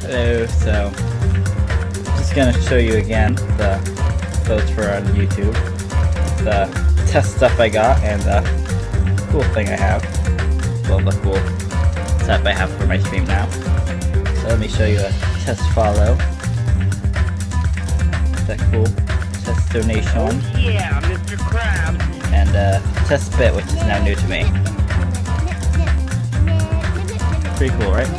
Hello, so just gonna show you again the votes for on YouTube, the test stuff I got, and the cool thing I have. Well, the cool setup I have for my stream now. So let me show you a test follow. That cool test donation. Oh yeah, Mr. Krabs. And test bit, which is now new to me. Pretty cool, right?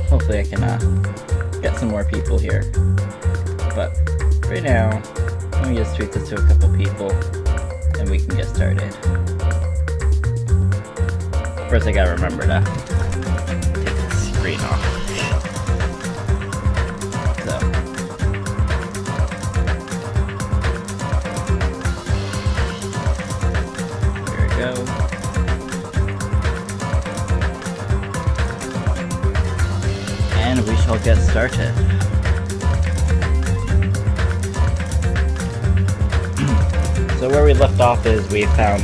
Hopefully I can get some more people here. But right now, let me just tweet this to a couple people and we can get started. First I gotta remember to take the screen off. So. Here we go. And we shall get started. So where we left off is we found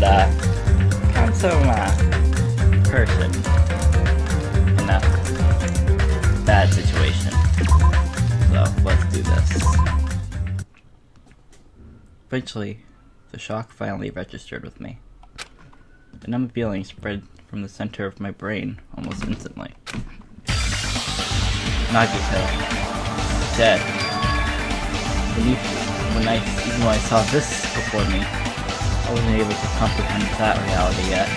some person in a bad situation. So let's do this. Eventually, the shock finally registered with me. The numb feeling spread from the center of my brain almost instantly. Nagito, dead. Even when I saw this before me, I wasn't able to comprehend that reality yet.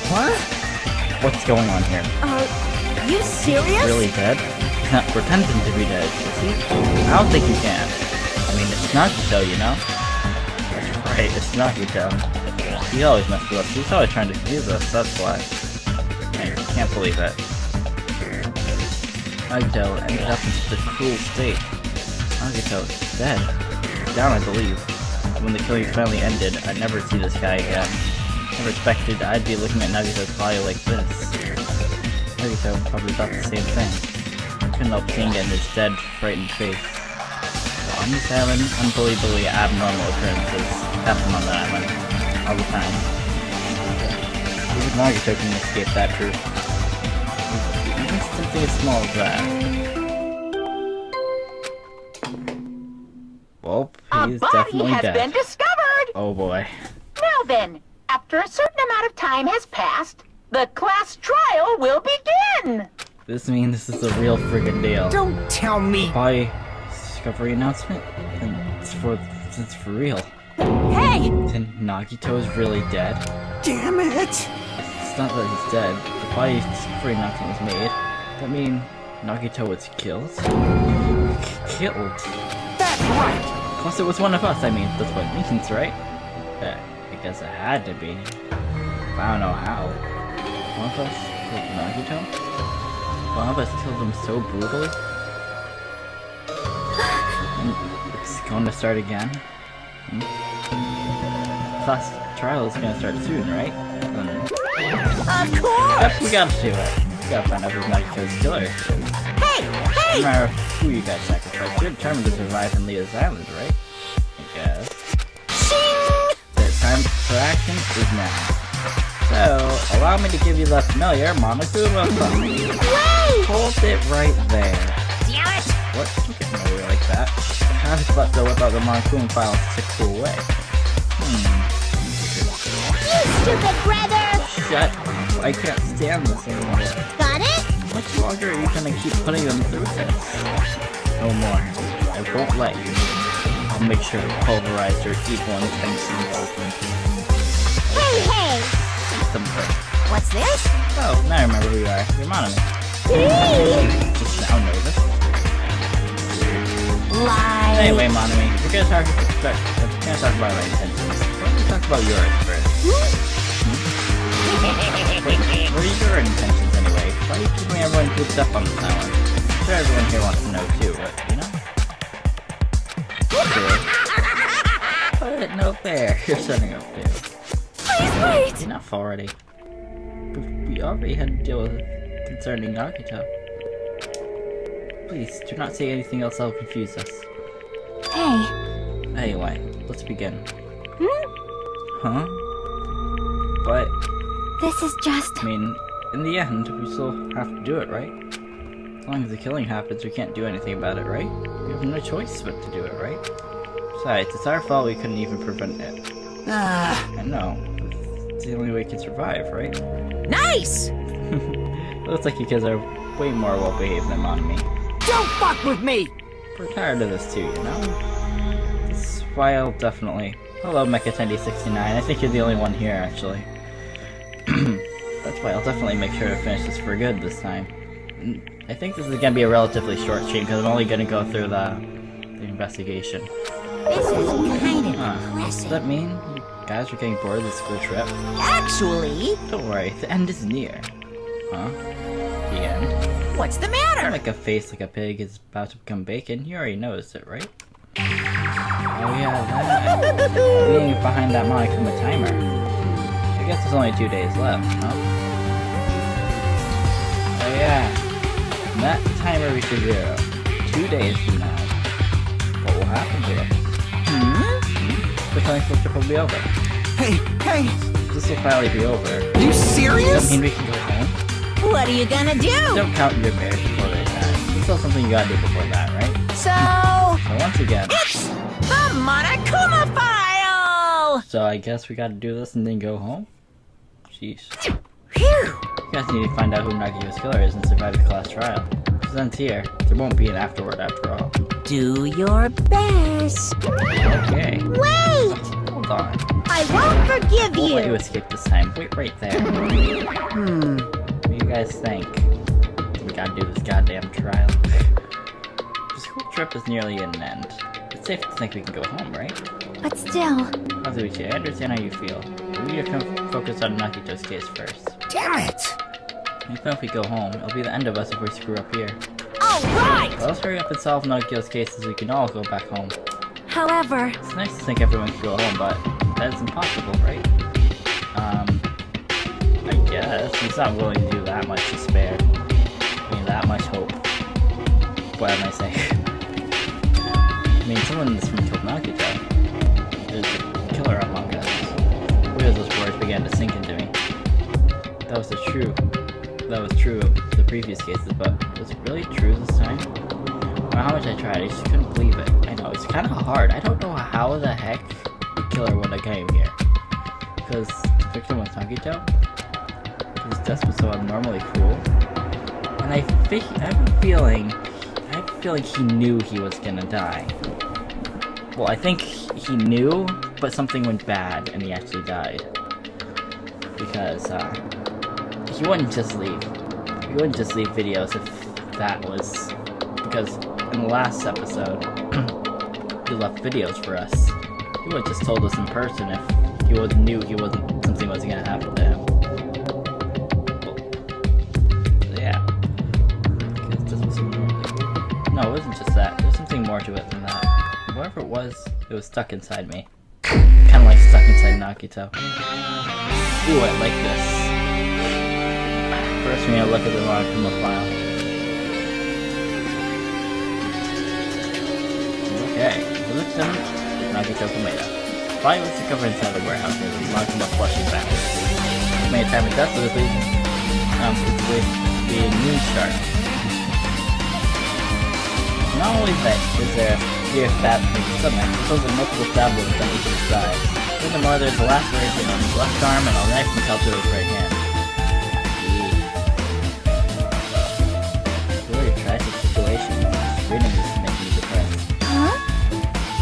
What? What's going on here? You serious? Really dead? He's not pretending to be dead, is he? I don't think he can. I mean, it's Nagito, you know? That's right, it's Nagito. He always messes with us. He's always trying to confuse us, that's why. I can't believe it. Nagito ended up in such a cruel state. Nagito is dead. Down, I believe. When the killing finally ended, I'd never see this guy again. Never expected I'd be looking at Nagito's body like this. Nagito probably thought the same thing. Couldn't help seeing it in his dead, frightened face. On this island, unbelievably abnormal occurrences happen on the island. All the time. Even Nagito can escape that truth. Even something as small as that. Well, he's definitely dead. A body has been discovered! Oh boy. Now then, after a certain amount of time has passed, the class trial will begin! This means this is a real friggin' deal. Don't tell me! By discovery announcement? And it's for real. Hey! Then Nagito is really dead? Damn it! It's not that he's dead. The body discovery announcement was made. That mean Nagito was killed? Killed? That's right! Plus it was one of us, I mean, that's what it means, right? I guess it had to be. But I don't know how. One of us killed Nagito? One of us killed him so brutally? And it's going to start again? Class trial is gonna start soon, right? Of course! Yep, we gotta do it. We gotta find out who's Nagito's killer. Hey! Hey! No matter who you guys sacrifice, you're determined to survive and leave this island, right? I guess. Shing! The time for action is now. So, allow me to give you the familiar Monokuma. Wait! Hold it right there. Damn it! What? Don't get nowhere like that. How does that go without the Monokuma file in such a cool way? You stupid brother! Shut up. I can't stand this anymore. Got it? How much longer are you gonna keep putting them through this? No more. I won't let you. I'll make sure to pulverize your evil intentions. Hey! Something. What's this? Oh, now I remember who you are. You're Monami. Just now know this. Lie! Anyway, Monami, we're gonna talk about my intentions. Why don't we talk about yours first? Wait, what are your intentions anyway? Why are you keeping everyone cooped up on this island? I'm sure everyone here wants to know too, but, you know? But no fair, you're setting up too. Please wait! Enough already. We already had to deal with concerning Nagito. Please, do not say anything else that will confuse us. Hey. Anyway, let's begin. Hmm? Huh? But, This is just... I mean, in the end, we still have to do it, right? As long as the killing happens, we can't do anything about it, right? We have no choice but to do it, right? Besides, it's our fault we couldn't even prevent it. I know. It's the only way we can survive, right? Nice! It looks like you kids are way more well-behaved than on me. Don't fuck with me! We're tired of this too, you know? That's why I'll definitely... Hello, Mecha1069. I think you're the only one here, actually. That's why I'll definitely make sure to finish this for good this time. I think this is gonna be a relatively short stream, because I'm only gonna go through the investigation. This is kind of Does impressive. that mean you guys are getting bored of this school trip? Actually, Don't worry, the end is near. Huh? The end? what's the Don't matter? make a face like a pig is about to become bacon. You already noticed it, right? Oh yeah, that. Being behind that molecule timer. I guess there's only 2 days left, huh? Oh yeah. That timer reaches 0. 2 days from now. What will happen to it? The killing school trip will be over. Hey, This will finally be over. you Does serious? that mean we can go home? What are you gonna do? Don't count your bears before they die. There's still something you gotta do before that, right? So... So once again, It's the Monokuma file! so I guess we gotta do this and then go home? Jeez. Phew! You guys need to find out who Nagito's killer is and survive the class trial. Since here, there won't be an afterword after all. Do your best. Okay. Wait! Hold on. I won't forgive We'll let you you! escape this time. Wait right there. What do you guys think? We gotta do this goddamn trial. The school trip is nearly at an end. It's safe to think we can go home, right? But still... Kazuichi, I understand how you feel. But we need to focus on Nagito's case first. Damn it! Even if we go home, it'll be the end of us if we screw up here. Alright! But let's hurry up and solve Nagito's case so we can all go back home. However... It's nice to think everyone can go home, but that's impossible, right? I guess. He's not willing to do that much to spare. I mean, that much hope. What am I saying? I mean, someone in this room killed Nagito. There's a killer among us. Weird as those words began to sink into me. That was true of the previous cases, but was it really true this time? No matter how much I tried, I just couldn't believe it. I know, it's kind of hard. I don't know how the heck the killer would have came here. Because the victim was Nagito? His death was so abnormally cruel. And I have a feeling he knew he was gonna die. Well, I think he knew, but something went bad and he actually died. Because, he wouldn't just leave. He wouldn't just leave videos if that was... Because in the last episode, he left videos for us. He would have just told us in person if he knew something wasn't gonna happen to him. Well, yeah. Because this was no, it wasn't just that. There's something more to it than that. Whatever it was stuck inside me. Kinda like stuck inside Nagito. Ooh, I like this. First, we need to look at the Monokuma file. Okay, we looked at Nagito Kumeda. Body was discovered inside the warehouse near the Monokuma Plushie factory. Made a time of death, so this leads the moon shark. Not only that is there a severe fat in the stomach, but also multiple stab wounds on each of his sides. Furthermore, there's a laceration on his left arm and a knife impaled to his right hand. It's a really tragic situation. Just reading this is making me depressed. Huh?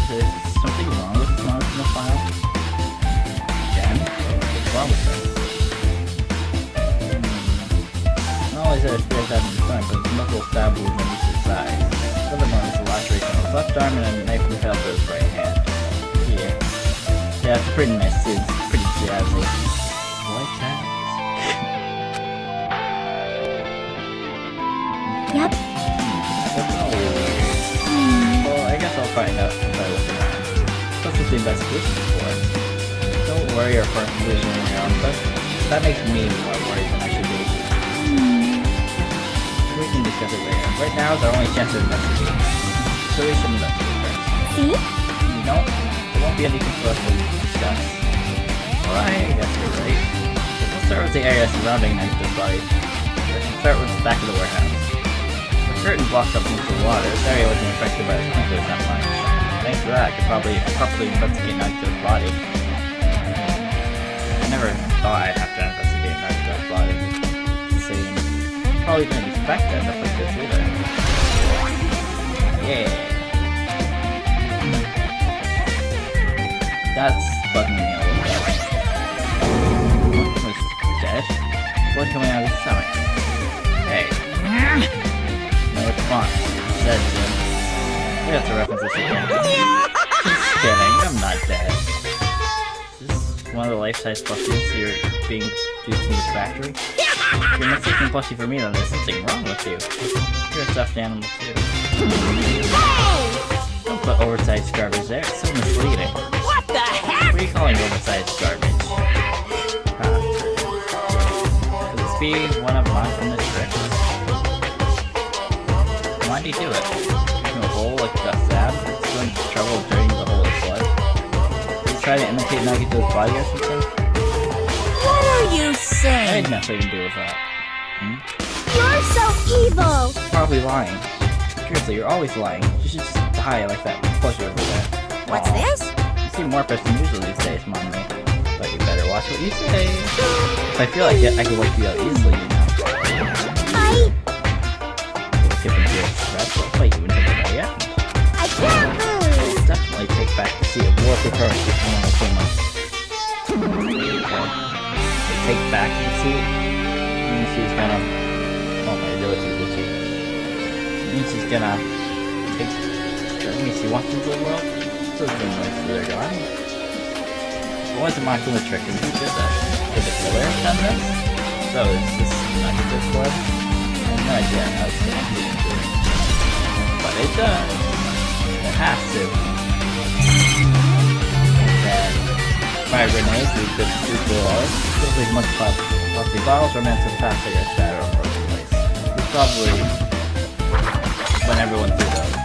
There's something wrong with the Monokuma file? Jen? What's wrong with her? Not only is there a severe stab in the stomach, but there's multiple stab wounds on each of his sides. Furthermore, there's a laceration on his left arm and a knife impaled to his right hand. Yeah, it's pretty nice too. It's pretty jazzy. Like that? Yep. That's all weird. Well, I guess I'll find out if I look around. That's what the investigation is for. Don't worry or for conclusion on your own, but that makes me more worried than I should be. We can discuss it later. Right now is our only chance to investigate. So we should investigate first. See? You don't? There won't be anything for us to discuss. Well, I guess you're right. Let's start with the area surrounding Nagito's body. Let's start with the back of the warehouse. The curtain blocks up into the water. This area wasn't affected by the sprinklers that much. Thanks for that, I could probably properly investigate Nagito's body. I never thought I'd have to investigate Nagito's body. Insane. Probably didn't expect to end up like this either. Yeah. That's bugging me a little bit. One was dead. Blood coming out of his stomach. Hey. No response. Said Jim. We have to reference this again. Just kidding, I'm not dead. Is this one of the life-size plushies you're being produced in this factory? If you're not taking plushie for me, then there's something wrong with you. You're a stuffed animal too. Don't put oversized garbage there, it's so misleading. What the heck? What are you calling oversized garbage? Could this be one of mine from the tricks? Why do you do it? In a hole like a stab? It's going to trouble draining the hole of blood. Did you try to imitate Nagito's body or something? What are you I saying? had nothing to do with that. You're so evil! Probably lying. Seriously, you're always lying. You should just die like that plushie over there. What's Aw. this? You seem more pissed than usual these days, Mommy. But you better watch what you say. If I feel like it, I can wipe you out easily, you know. We'll skip into your stress. I'll fight you until the very end. I can't lose! Definitely take back the seat of war for her if someone will kill us. Take back the seat? Means she's gonna... Oh, my abilities will see. Means she's gonna... take... That means she wants into the world? Those are nice for their god. It wasn't my the trick, and who did that? Did the killer have done this? So, is this Nagito's blood? I have no idea how it's going to be. But it does. It has to. And fire grenades, these good balls. Feels like much plastic bottles, romance of past cigarette shatter all over the place. It's probably when everyone threw those.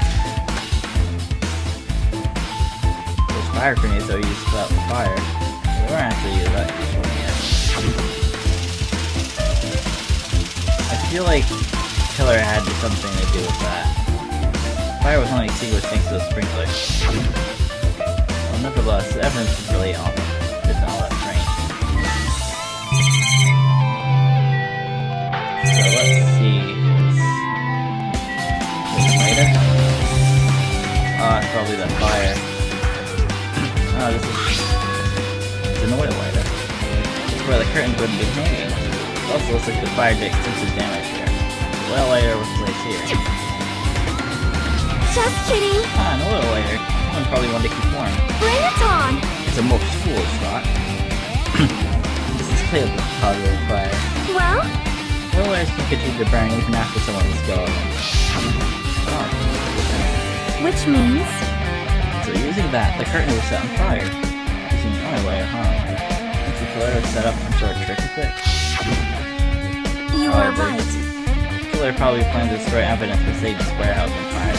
Those fire grenades that we used to put out the fire. We weren't actually using that usually yet. I feel like Killer had something to do with that. Fire was only extinguished thanks to the sprinkler. Well, nevertheless, the evidence is really all that strange. So let's see. Later? It's probably that fire. This is an oil lighter. This is where the curtains wouldn't be hanging. It also looks like the fire did extensive damage here. The oil lighter was placed here. Just kidding! An oil lighter. Someone probably wanted to keep warm. Bring it on! It's a most foolish thought. This is clearly a positive fire. Well? Oil lighters can continue to burn even after someone is gone. Oh. Which means? So using that, the curtain was set on fire. Using an oil lighter, huh? Thinks the killer would set up some sort of trick with it. You are right. The killer probably planned to destroy evidence for Satan's warehouse on fire.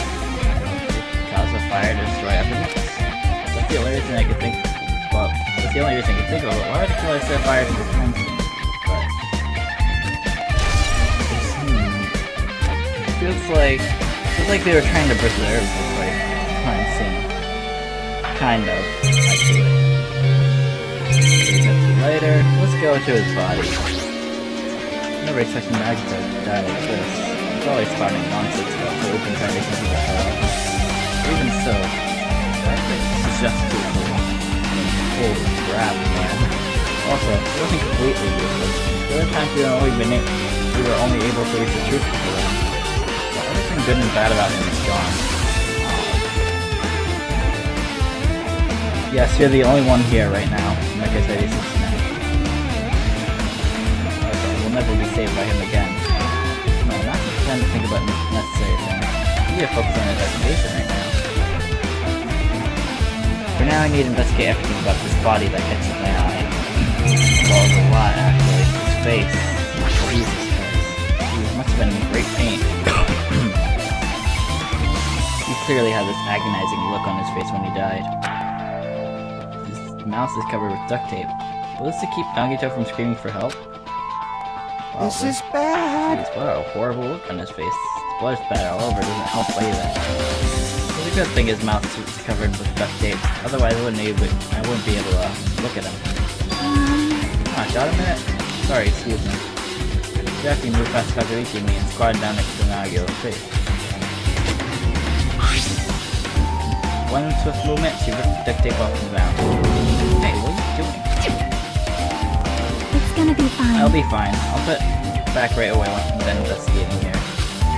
Cause a fire to destroy evidence? That's the only reason I could think. Well, that's the only reason I could think of it. Why would the killer set fire to the crime scene? But feels like they were trying to preserve this like crime scene. Kind of, actually. Later, let's go to his body. Never expecting Nagito to die like this. It's always spouting nonsense about who can try to keep the hell. Even so, this is just too cool. Holy crap, man. Also, it wasn't completely useless. The other times we were only able to reach the truth before them. But everything good and bad about him is gone. Yes, you're the only one here right now. Like I said, he's just now. Okay, we'll never be saved by him again. No, not trying to think about necessary things. You need to focus on investigation right now. For now, I need to investigate everything about this body that catches my eye. Well, a lot, actually. His face. Jesus Christ. He must have been in great pain. He clearly had this agonizing look on his face when he died. His mouth is covered with duct tape. Will this to keep Nagito from screaming for help? Wow, This is bad. Jeez, what a horrible look on his face. His blood splatter all over, doesn't help either. It's a good thing his mouth is covered with duct tape, otherwise I wouldn't be able to look at him. Come on, got a minute? Sorry, excuse me. Jackie moved past Kagurichi and me and squatted down next to Nagito's face. One swift movement, she ripped the duct tape off his mouth. Hey, what are you doing? It's gonna be fine. I'll be fine. I'll put it back right away once I'm done investigating here.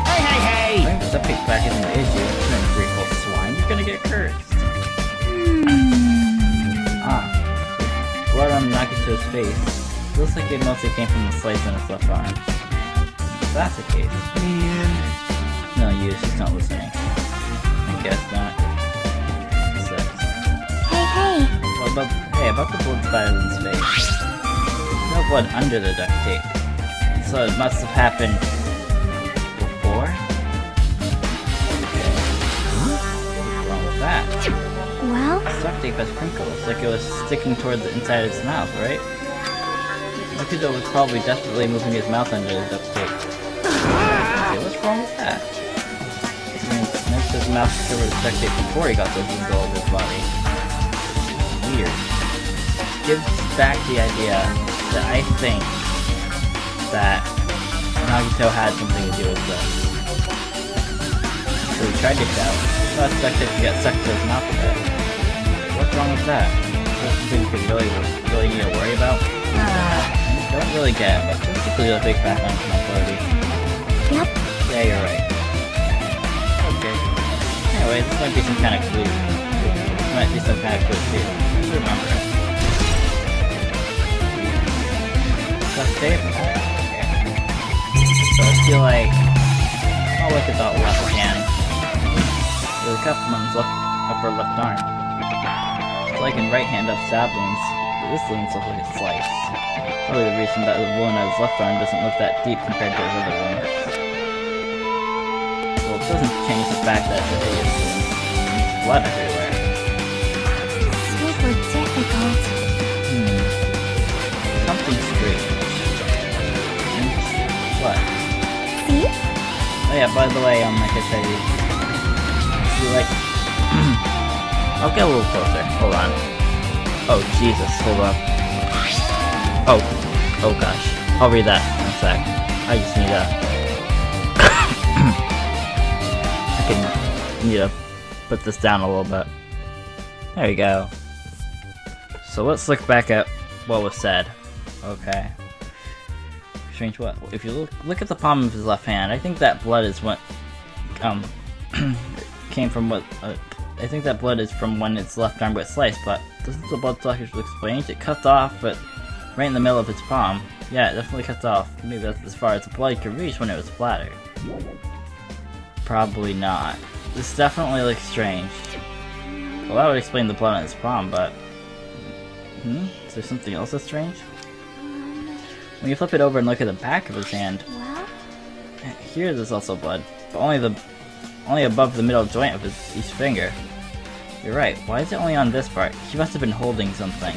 Hey! I think the duct tape back isn't the issue. You're an ungrateful swine. You're gonna get cursed. Ah. Blood on Nagito's face. Looks like it mostly came from the slice on his left arm. If that's the case. Man. No, she's not listening. I guess not. Hey! About the blood splattered in his face. No blood under the duct tape. So it must have happened before? Okay. What's wrong with that? Well, This duct tape has crinkles, like it was sticking towards the inside of his mouth, right? Nagito was probably desperately moving his mouth under the duct tape. Okay, what's wrong with that? This means Nagito's mouth was covered with duct tape before he got those wounds all over his body. Weird. Gives back the idea that I think that Nagito had something to do with this. So he tried to shout. Thought duct tape could get sucked to his mouth a bit. What's wrong with that? Is that something we really need to worry about? I don't really get it, but basically a big background from authority. yep. Yeah, you're right. Okay. Anyway, this might be some kind of clue. This might be some kind of clue too. Just remember it. Duct tape? Okay. So I feel like I'll look at that left hand. There's a cup on his upper left arm. It's like in right hand up stab wounds, but this wound looks like a slice. Probably the reason that the wound on his left arm doesn't look that deep compared to his other wounds. Well, it doesn't change the fact that it's a hideous wound. There's blood everywhere. Super difficult. Something strange. What? See? Oh yeah, by the way, like I said, you like... I'll get a little closer. Hold on. Oh, Jesus, hold on. Oh gosh. I'll read that in a sec. I just need need to put this down a little bit. There we go. So let's look back at what was said. Okay. Strange what? If you look at the palm of his left hand, I think that blood is what came from what I think that blood is from when its left arm got sliced, but doesn't the blood suckers explain? It cuts off, but right in the middle of its palm. Yeah, it definitely cuts off. Maybe that's as far as the blood could reach when it was splattered. Probably not. This definitely looks strange. Well, that would explain the blood on its palm, but... Is there something else that's strange? When you flip it over and look at the back of his hand, Well, here there's also blood, but only above the middle joint of each finger. You're right, why is it only on this part? He must have been holding something.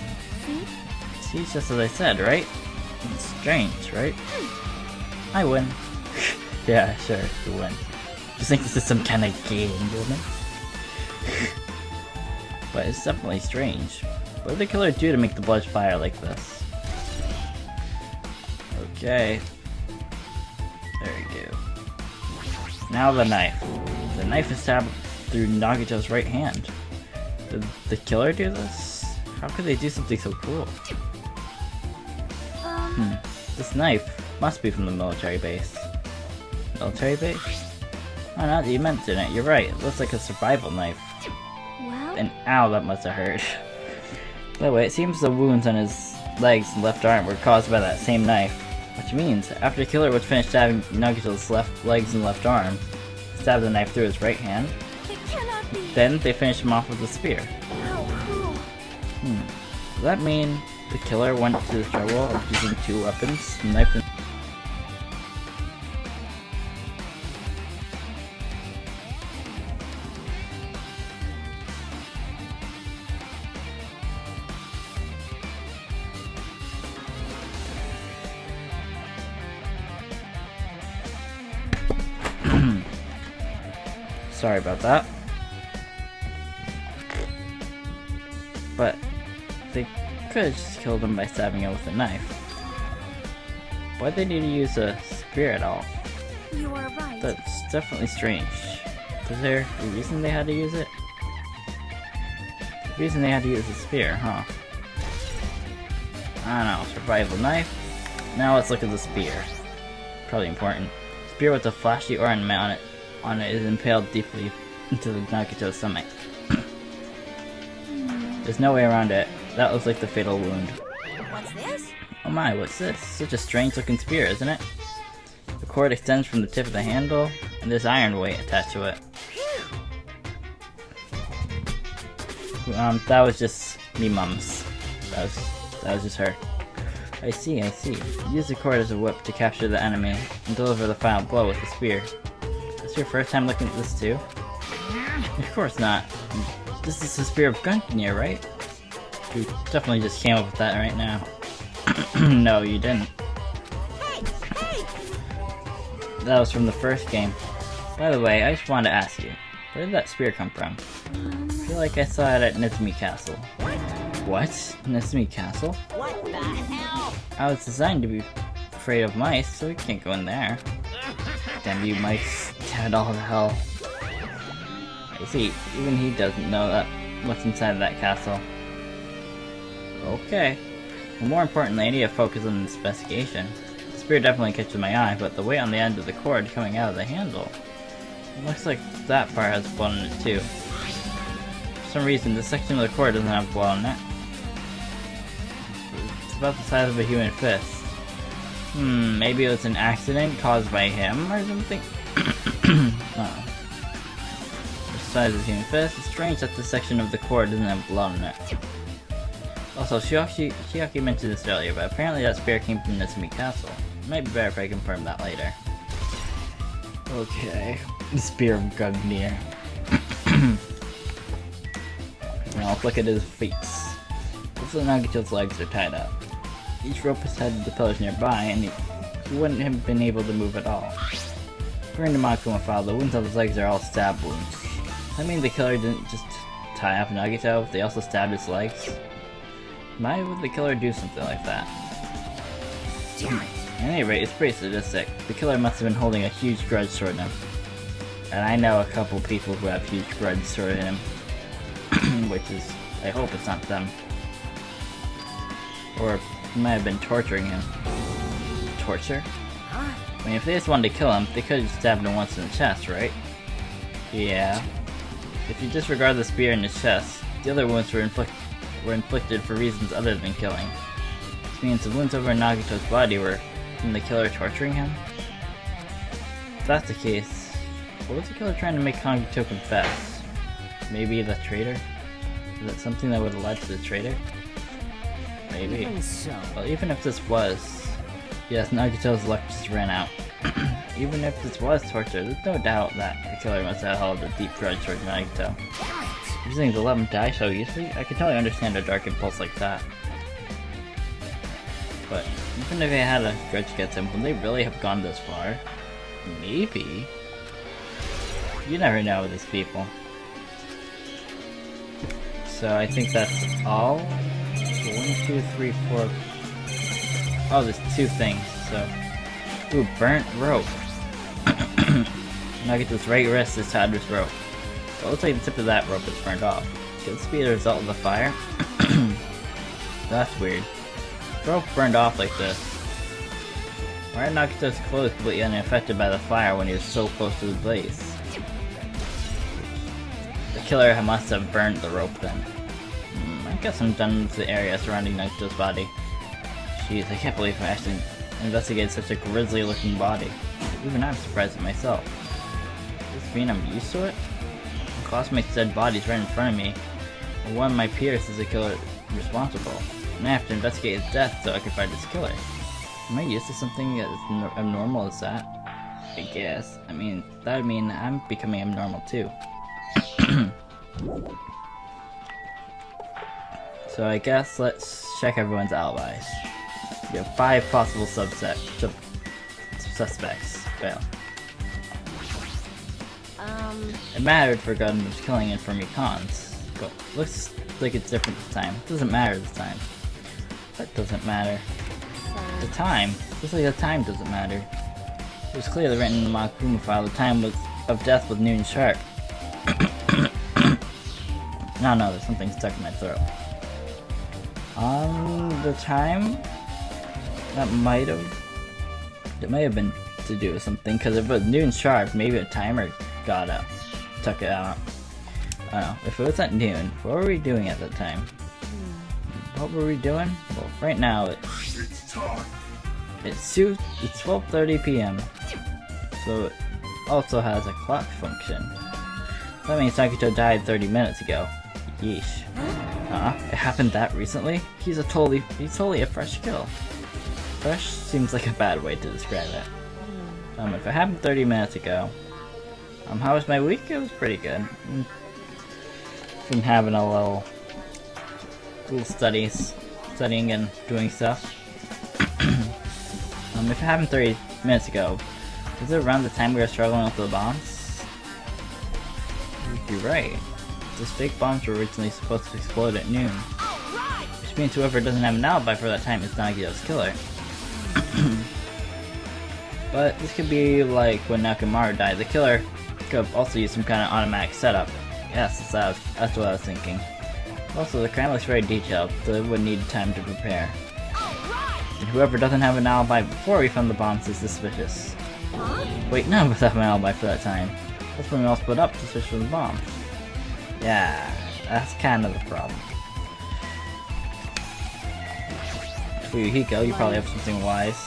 See, it's just as I said, right? It's strange, right? I win. Yeah, sure, you win. Just think this is some kind of game, woman. But it's definitely strange. What did the killer do to make the blood splatter like this? Okay. There we go. Now the knife. The knife is stabbed through Nagito's right hand. Did the killer do this? How could they do something so cruel? This knife must be from the military base. Military base? Oh, now that you mention it, you're right. It looks like a survival knife. well, And ow, that must have hurt. By the way, it seems the wounds on his legs and left arm were caused by that same knife. Which means, after the killer was finished stabbing Nagito's left legs and left arm, stabbed the knife through his right hand, it cannot be. then they finished him off with a spear. How cruel. Does that mean the killer went to the trouble of using two weapons, a knife and... Sorry about that. But they could have just killed him by stabbing him with a knife. Why'd they need to use a spear at all? You are right. That's definitely strange. Was there a reason they had to use it? The reason they had to use a spear, huh? I don't know, survival knife? Now let's look at the spear. Probably important. Spear with a flashy ornament on it is impaled deeply into the Nagito's stomach. There's no way around it. That looks like the fatal wound. What's this? Oh my, what's this? Such a strange looking spear, isn't it? The cord extends from the tip of the handle, and there's iron weight attached to it. That was just me mums. That was just her. I see. Use the cord as a whip to capture the enemy and deliver the final blow with the spear. Is this your first time looking at this too? Of course not. This is the spear of Gungnir, right? You definitely just came up with that right now. No, you didn't. Hey! That was from the first game. By the way, I just wanted to ask you, where did that spear come from? I feel like I saw it at Nitsumi Castle. What? Nitsumi Castle? What the hell? I was designed to be afraid of mice, so we can't go in there. Damn you mice, damn it all to hell. I see, even he doesn't know that what's inside that castle. Okay. Well, more importantly, I need to focus on this investigation. The spear definitely catches my eye, but the weight on the end of the cord coming out of the handle. It looks like that part has blood in it too. For some reason, this section of the cord doesn't have blood on it. It's about the size of a human fist. Maybe it was an accident caused by him or something? Oh. The size of a human fist. It's strange that this section of the cord doesn't have blood on it. Also, Shiaki mentioned this earlier, but apparently that spear came from Nitsumi Castle. It might be better if I confirm that later. Okay. The Spear of Gungnir. Now let's look at his feet. Looks like Nagito's legs are tied up. Each rope is tied to the pillars nearby, and he wouldn't have been able to move at all. According to Makuma file, the wounds on his legs are all stab wounds. Does that mean the killer didn't just tie up Nagito, they also stabbed his legs? Why would the killer do something like that? At any rate, it's pretty sadistic. The killer must have been holding a huge grudge toward him. And I know a couple people who have huge grudge toward him. Which is, I hope it's not them. Or he might have been torturing him. Torture? I mean, if they just wanted to kill him, they could have just stabbed him once in the chest, right? Yeah. If you disregard the spear in his chest, the other wounds were inflicted for reasons other than killing. This means the wounds over Nagito's body were from the killer torturing him? If that's the case, what was the killer trying to make Nagito confess? Maybe the traitor? Is that something that would have led to the traitor? Maybe. Even so. Well, even if this was... Yes, Nagito's luck just ran out. Even if this was torture, there's no doubt that the killer must have held a deep grudge towards Nagito. Using the 11 die so easily, I can totally understand a dark impulse like that. But even if they had a grudge against him, would they really have gone this far? Maybe. You never know with these people. So I think that's all. 1, 2, 3, 4. Oh, there's 2 things. So, ooh, burnt rope. Nagito's right wrist is tied with rope. It looks like the tip of that rope is burned off. Could this be the result of the fire? That's weird. The rope burned off like this. Why are Nagito's clothes completely unaffected by the fire when he was so close to the blaze? The killer must have burned the rope then. I guess I'm done with the area surrounding Nagito's body. Jeez, I can't believe I actually investigated such a grisly looking body. Even I'm surprised at myself. Does this mean I'm used to it? My classmate's dead body's right in front of me, and one of my peers is the killer responsible. And I have to investigate his death so I can find his killer. Am I used to something as abnormal as that? I guess. I mean, that would mean I'm becoming abnormal too. So I guess let's check everyone's alibis. We have 5 possible suspects. Fail. It mattered for Gundam's killing and for Mikan's. But looks like it's different this time. It doesn't matter this time. What doesn't matter? The time. Looks like the time doesn't matter. It was clearly written in the Makuma file. The time of death was noon sharp. No, there's something stuck in my throat. The time? That might have been to do with something, because if it was noon sharp, maybe a timer took it out. I don't know. If it was at noon, what were we doing at that time? What were we doing? Well, right now it's 12:30 p.m. So it also has a clock function. That means Sakito died 30 minutes ago. Yeesh. It happened that recently? He's totally a fresh kill. Fresh seems like a bad way to describe it. If it happened 30 minutes ago, how was my week? It was pretty good. Been having a little studying and doing stuff. If it happened 30 minutes ago, was it around the time we were struggling with the bombs? You're right. Those fake bombs were originally supposed to explode at noon. Which means whoever doesn't have an alibi for that time is Nagito's killer. But this could be like when Nakamura died. The killer could also use some kind of automatic setup. Yes, that's what I was thinking. Also, the crime looks very detailed, so it would need time to prepare. And whoever doesn't have an alibi before we found the bombs is suspicious. Wait, none of us have an alibi for that time. That's when we all split up to search for the bombs. Yeah, that's kind of the problem. Fuyuhiko, you probably have something wise.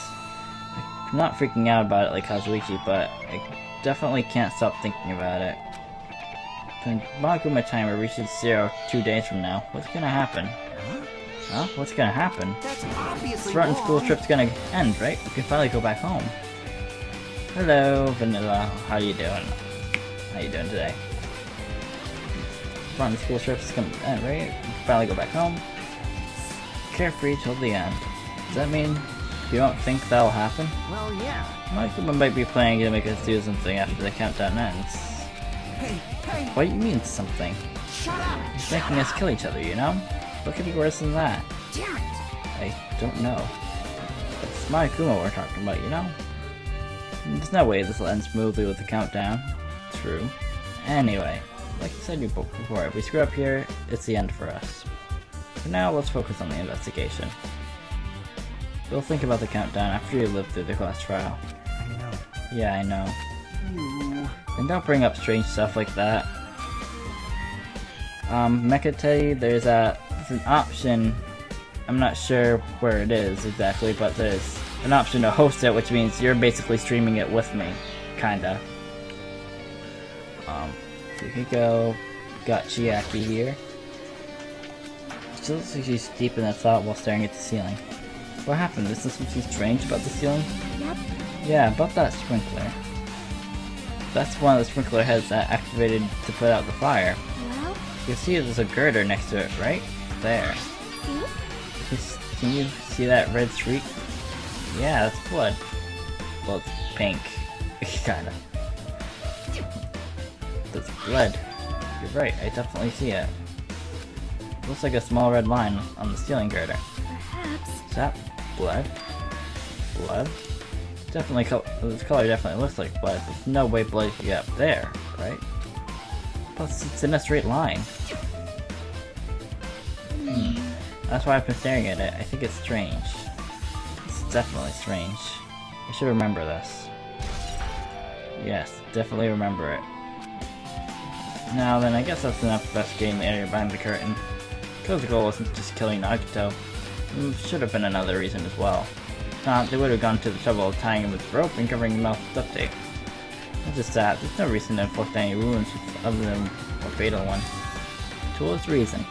I'm not freaking out about it like Kazuichi, but I definitely can't stop thinking about it. When Makuma timer reaches 0 2 days from now, what's gonna happen? Huh? What's gonna happen? This rotten school trip's gonna end, right? We can finally go back home. Hello, Vanilla. How you doing? How you doing today? Rotten school trip's gonna end, right? We can finally go back home. Carefree till the end. Does that mean you don't think that'll happen? Well, yeah. Makuma might be planning to make us do something after the countdown ends. Hey! What do you mean something? Shut up! He's making us kill each other, you know? What could be worse than that? Damn it! I don't know. It's Makuma we're talking about, you know? There's no way this will end smoothly with the countdown. True. Anyway, like I said before, if we screw up here, it's the end for us. For now, let's focus on the investigation. We'll think about the countdown after you live through the class trial. I know. Yeah, I know. You... And don't bring up strange stuff like that. Mekatei, there's an option, I'm not sure where it is exactly, but there's an option to host it, which means you're basically streaming it with me. Kinda. Fuyuhiko got Chiaki here. She looks like she's deep in a thought while staring at the ceiling. What happened? Is there something strange about the ceiling? Yep. Yeah, about that sprinkler. That's one of the sprinkler heads that activated to put out the fire. Well, You can see there's a girder next to it, right? There. see? Can you see that red streak? Yeah, that's blood. Well, it's pink. Kinda. That's blood. You're right, I definitely see it. Looks like a small red line on the ceiling girder. Perhaps. Is that blood? Blood? Definitely, this color definitely looks like blood. There's no way blood could get up there, right? Plus, it's in a straight line. That's why I've been staring at it. I think it's strange. It's definitely strange. I should remember this. Yes, definitely remember it. Now then, I guess that's enough investigating the area behind the curtain. Because the goal wasn't just killing Nagito. Should have been another reason as well. If not, they would have gone to the trouble of tying him with rope and covering him up with duct tape. Not just that, there's no reason to inflict any wounds other than a fatal one. Towards reason.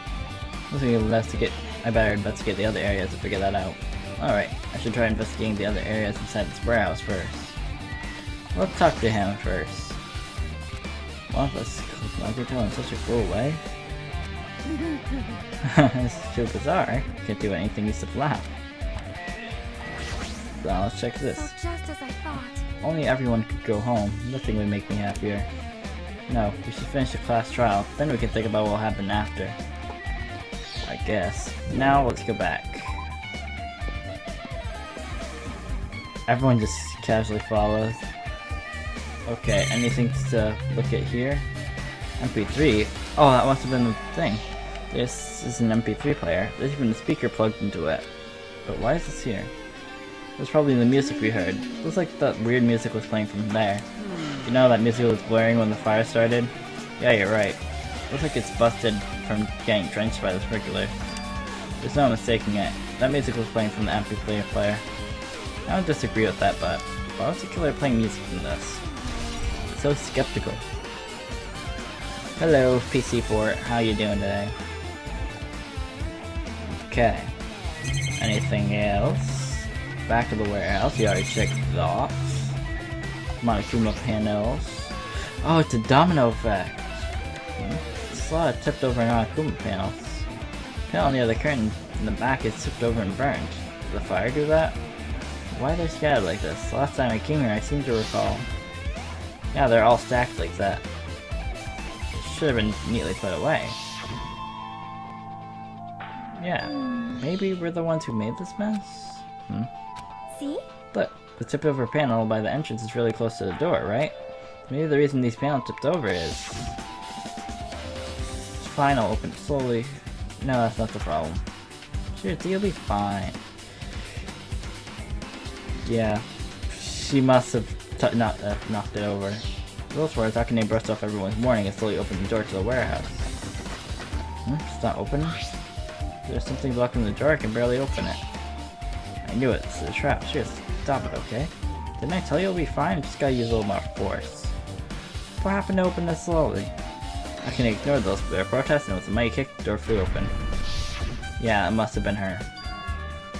I better investigate the other areas to figure that out. Alright, I should try investigating the other areas inside this warehouse first. Let's talk to him first. One of us kills Nagito in such a cruel way? It's too bizarre. Can't do anything except laugh. Now let's check this. So just as I thought. Only everyone could go home. Nothing would make me happier. No, we should finish the class trial, then we can think about what will happen after. I guess. Now let's go back. Everyone just casually follows. Okay, anything to look at here? MP3? Oh, that must have been the thing. This is an MP3 player. There's even a speaker plugged into it. But why is this here? It's probably the music we heard. Looks like that weird music was playing from there. You know that music was blaring when the fire started? Yeah, you're right. Looks like it's busted from getting drenched by the sprinkler. There's no mistaking it. That music was playing from the MP3 player. I don't disagree with that, but why was the killer playing music from this? So skeptical. Hello, PC Fort. How you doing today? Okay. Anything else? Back to the warehouse. You already checked it off. Monokuma panels. Oh, it's a domino effect. It's a lot of tipped over Monokuma panels. The panel near the curtain in the back is tipped over and burned. Did the fire do that? Why are they scattered like this? Last time I came here, I seem to recall. Yeah, they're all stacked like that. It should have been neatly put away. Yeah, maybe we're the ones who made this mess? See? Look, the tipped over panel by the entrance is really close to the door, right? Maybe the reason these panels tipped over is... It's fine, I'll open it slowly. No, that's not the problem. Sure, you'll be fine. Yeah, she must have knocked it over. For those words, how can they burst off everyone's morning and slowly open the door to the warehouse? It's not open? There's something blocking the door, I can barely open it. I knew it, it's a trap. Sure, stop it, okay? Didn't I tell you it'll be fine? Just gotta use a little more force. What happened to open this slowly? I can ignore those protests, and with a mighty kick, the door flew open. Yeah, it must have been her.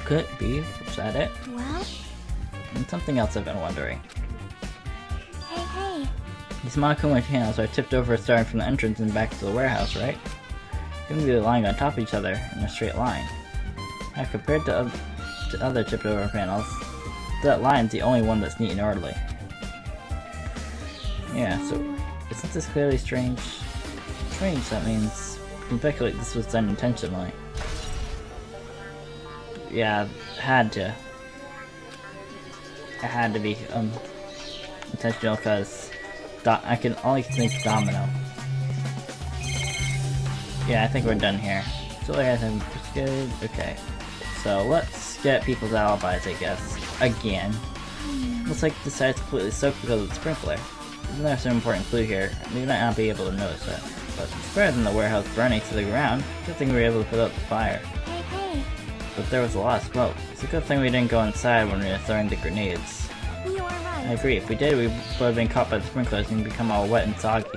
Could it be? Was that it? Well? And something else I've been wondering. Hey. These Monokuma panels are tipped over starting from the entrance and back to the warehouse, right? They can be lying on top of each other in a straight line. Now, compared to other tipped over panels, that line's the only one that's neat and orderly. Yeah, so isn't this clearly strange? Strange, that means we can speculate this was done intentionally. Yeah, it had to be intentional because I can only think domino. Yeah, I think we're done here. So like I said, good. Okay, so let's get people's alibis, I guess. Again. Looks like the side's completely soaked because of the sprinkler. Isn't there some important clue here? We might not be able to notice it, but it's better than the warehouse burning to the ground. Good thing we were able to put out the fire. Hey. But there was a lot of smoke. It's a good thing we didn't go inside when we were throwing the grenades. You are right. I agree, if we did, we would have been caught by the sprinklers and become all wet and soggy.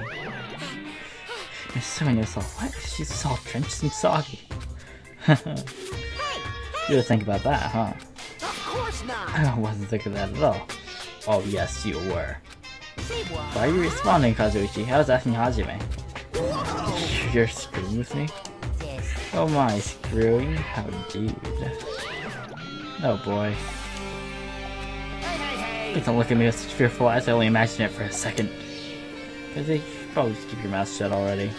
Miss Soenia's all, what? She's all drenched and soggy. You would think about that, huh? Of course not. I wasn't thinking that at all. Oh yes, you were. Say what? Why are you responding, Kazuichi? I was asking Hajime. Whoa. You're screwing with me? This. Oh my, screwing? How dude. Oh boy. Hey. Please don't look at me with such fearful eyes, I only imagine it for a second. Cause you should probably just keep your mouth shut already.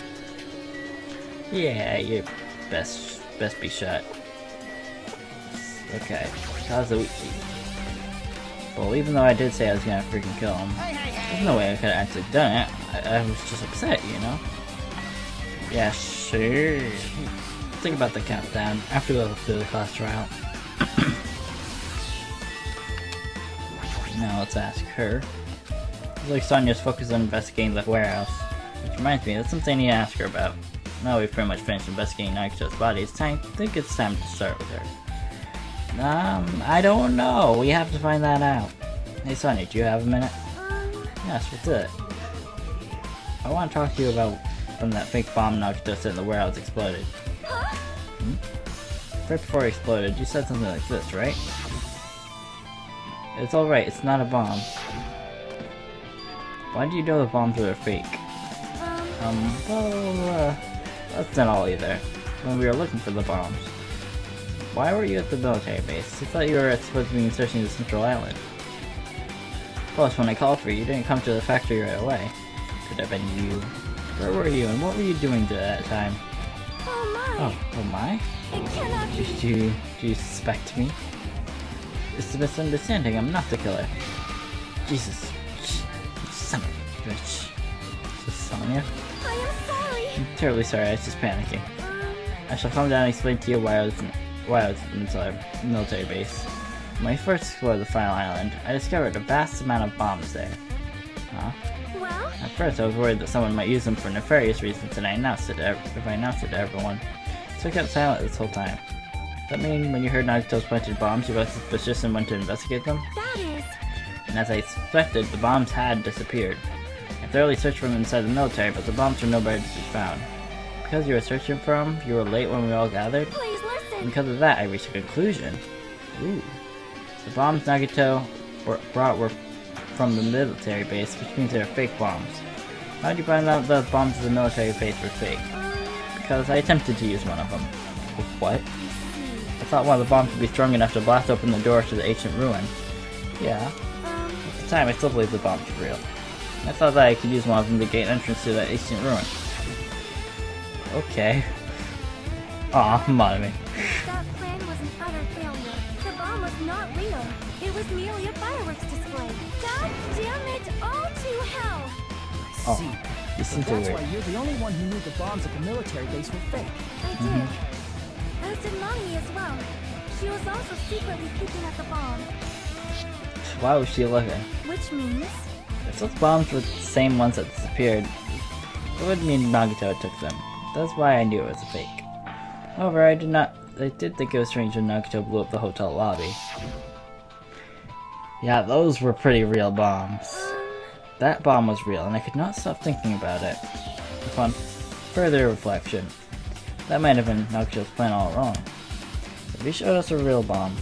Yeah, you best be shut. Okay, Kazuichi. Well, even though I did say I was gonna freaking kill him, there's no way I could have actually done it. I was just upset, you know? Yeah, sure. Think about the countdown after we go through the class trial. Now let's ask her. Looks like Sonia's focused on investigating the warehouse. Which reminds me, that's something I need to ask her about. Now we've pretty much finished investigating Nagito's body, I think it's time to start with her. I don't know. We have to find that out. Hey Sonia, do you have a minute? Yes, what's it? I want to talk to you about when that fake bomb Nagito set in the warehouse exploded. Right before it exploded, you said something like this, right? It's alright, it's not a bomb. Why do you know the bombs were fake? That's not all either. When we were looking for the bombs. Why were you at the military base? I thought you were supposed to be searching the central island. Plus, when I called for you, you didn't come to the factory right away. could have been you. Where were you and what were you doing at that time? Oh my! Oh my? It cannot be! Do you suspect me? It's a misunderstanding, I'm not the killer. Jesus. Son of a bitch. Is this Sonya? I am sorry! I'm terribly sorry, I was just panicking. I shall calm down and explain to you why I was in the military base. When I first explored the final island, I discovered a vast amount of bombs there. Huh? Well? At first I was worried that someone might use them for nefarious reasons and I announced it to everyone. So I kept silent this whole time. Does that mean when you heard Nagito's planted bombs, you got suspicious and went to investigate them? That is... And as I suspected, the bombs had disappeared. I thoroughly searched for them inside the military, but the bombs were nowhere to be found. Because you were searching for them, you were late when we all gathered. Please And listen! because of that, I reached a conclusion. Ooh. The bombs Nagito brought were from the military base, which means they were fake bombs. How did you find out the bombs of the military base were fake? Because I attempted to use one of them. What? I thought one of the bombs would be strong enough to blast open the door to the ancient ruin. Yeah. At the time, I still believed the bombs were real. I thought that I could use one of them to gain entrance to that ancient ruin. Okay. Aw, come on me. That plan was an utter failure. The bomb was not real. It was merely a fireworks display. God damn it all to hell! Oh, See. you seem so That's weird. why you're the only one who knew the bombs at the military base were fake. I did. As did Mommy as well. She was also secretly peeking at the bomb. Why was she looking? Which means... If those bombs were the same ones that disappeared, it would mean Nagito took them. That's why I knew it was a fake. However, I did think it was strange when Nagito blew up the hotel lobby. Yeah, those were pretty real bombs. That bomb was real, and I could not stop thinking about it. Upon further reflection, that might have been Nagito's plan all along. If he showed us a real bomb,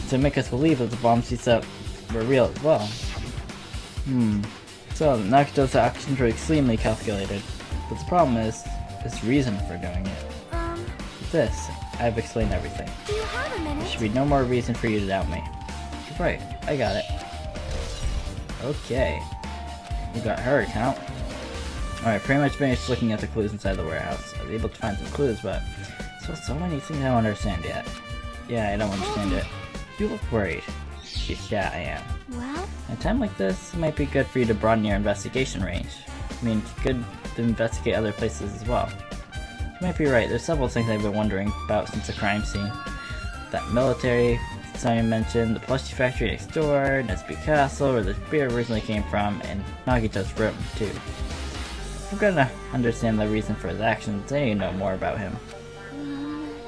to make us believe that the bombs he set were real as well. So Nagito's actions were extremely calculated, but the problem is his reason for doing it. This, I've explained everything. Do you have a There minute? should be no more reason for you to doubt me. Right, I got it. Okay. We got her account. Alright, pretty much finished looking at the clues inside the warehouse. I was able to find some clues, but so many things I don't understand yet. Yeah, I don't understand it. You look worried. Yeah, I am. Well, At a time like this, it might be good for you to broaden your investigation range. I mean, it's good to investigate other places as well. You might be right, there's several things I've been wondering about since the crime scene. That military Sonya mentioned, the plushie factory next door, Nesby Castle, where the beer originally came from, and Nagito's room, too. If I'm gonna understand the reason for his actions, I need to know more about him.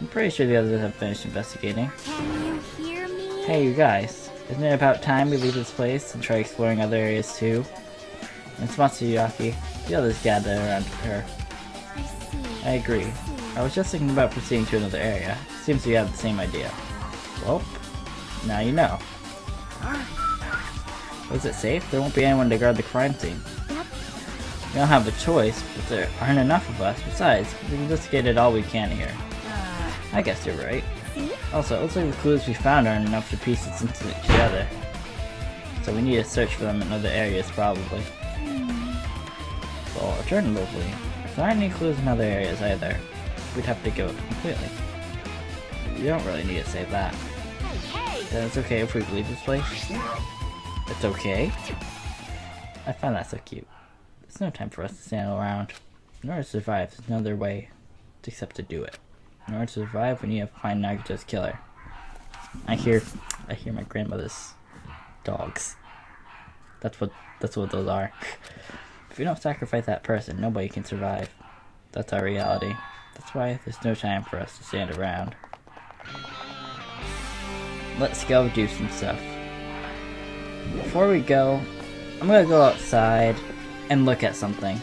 I'm pretty sure the others have finished investigating. can you hear me? Hey, you guys. Isn't it about time we leave this place and try exploring other areas too? In response to Yaki, the others gather around her. I see. I agree. I was just thinking about proceeding to another area. Seems we have the same idea. Well, now you know. Was it safe? There won't be anyone to guard the crime scene. Yep. We don't have a choice, but there aren't enough of us. Besides, we've investigated all we can here. I guess you're right. See? Also, it looks like the clues we found aren't enough to piece it together. So we need to search for them in other areas, probably. Well, alternatively, if there aren't any clues in other areas either, we'd have to give up completely. We don't really need to save that. Hey! Then it's okay if we leave this place? It's okay? I find that so cute. There's no time for us to stand around. In order to survive, there's no other way except to do it. In order to survive, we need to find Nagito's killer. I hear my grandmother's dogs. That's what those are. If you don't sacrifice that person, nobody can survive. That's our reality. That's why there's no time for us to stand around. Let's go do some stuff. Before we go, I'm gonna go outside and look at something.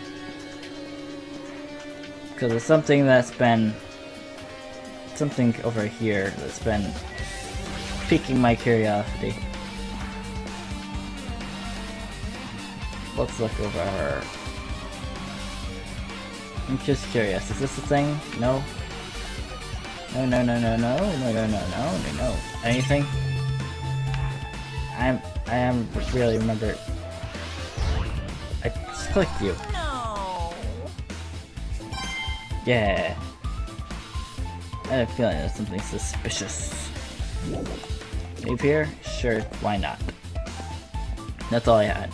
Because it's something that's been... something over here that's been piquing my curiosity. Let's look over her. I'm just curious, is this a thing? No? No, no, no, no, no, no, no, no, no, no, no. Anything? I am really remember. I just clicked you. No. Yeah. I had a feeling there's something suspicious. Leave here? Sure, why not? That's all I had.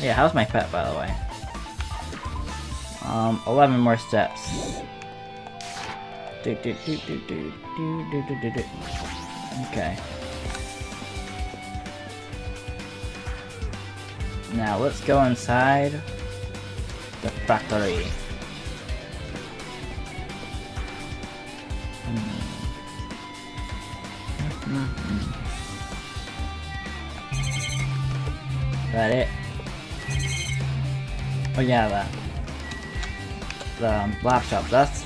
Yeah, how's my pet, by the way? 11 more steps. Okay. Now let's go inside the factory. That it? Oh yeah, the laptop, that's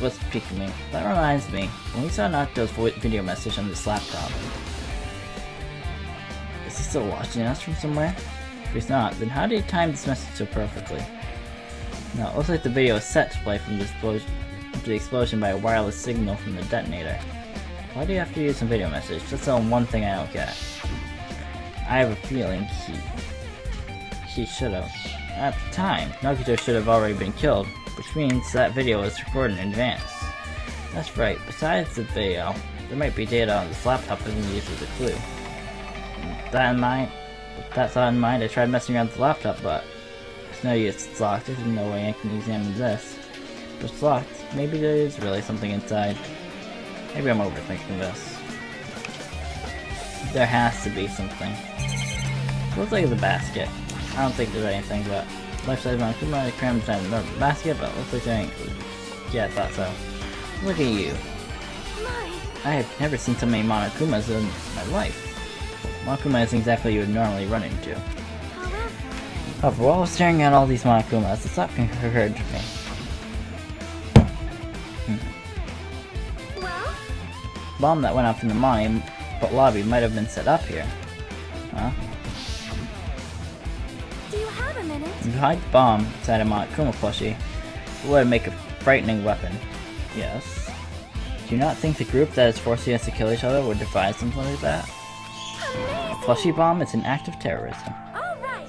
what's piquing me. That reminds me, when we saw Nocto's video message on this laptop, is he still watching us from somewhere? If he's not, then how did he time this message so perfectly? No, it looks like the video is set to play from the explosion by a wireless signal from the detonator. Why do you have to use a video message? That's the one thing I don't get. I have a feeling he should have. At the time, Nagito should have already been killed, which means that video was recorded in advance. That's right, besides the video, there might be data on this laptop that can be used as a clue. With that thought in mind, I tried messing around with the laptop, but it's no use, it's locked. There's no way I can examine this. If it's locked, maybe there is really something inside. Maybe I'm overthinking this. There has to be something. Looks like the basket. I don't think there's anything, but life-size Monokuma crammed inside the basket, but looks like there ain't food. Yeah, I thought so. Look at you. I have never seen so many Monokumas in my life. Monokuma isn't exactly you would normally run into. However, while I was staring at all these Monokumas, a thought occurred to me. Well? Bomb that went off in the mine, but lobby might have been set up here. Huh? Do you have a minute? If you hide the bomb inside a Monokuma plushie, it would make a frightening weapon. Yes. Do you not think the group that is forcing us to kill each other would devise something like that? Amazing! Plushie bomb is an act of terrorism. Alright!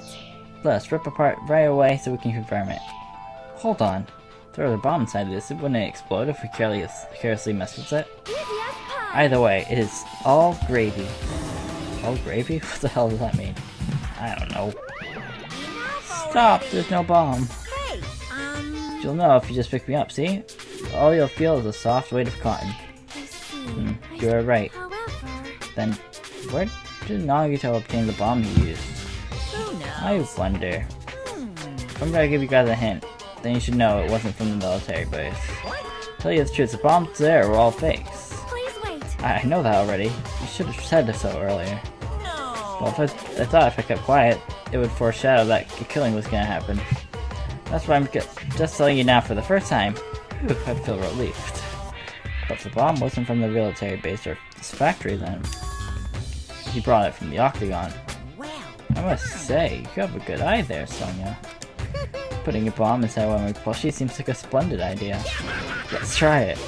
Let's rip apart right away so we can confirm it. Hold on. Throw the bomb inside of this, wouldn't it explode if we carelessly mess with it? Easy as pie! Either way, it is all gravy. All gravy? What the hell does that mean? I don't know. Stop! There's no bomb. Hey, You'll know if you just pick me up, see? All you'll feel is a soft weight of cotton. I see. You are right. However... Then, where did Nagito obtain the bomb he used? who knows? I wonder. I'm gonna give you guys a hint. Then you should know it wasn't from the military base. Tell you the truth, the bombs there were all fakes. Please wait. I know that already. You should have said so earlier. No. Well, I thought if I kept quiet, it would foreshadow that the killing was gonna happen. That's why I'm just telling you now for the first time. Whew, I feel relieved. But if the bomb wasn't from the military base or this factory, then he brought it from the Octagon. Well, I must say, you have a good eye there, Sonia. Putting a bomb inside one of my plushie seems like a splendid idea. Let's try it.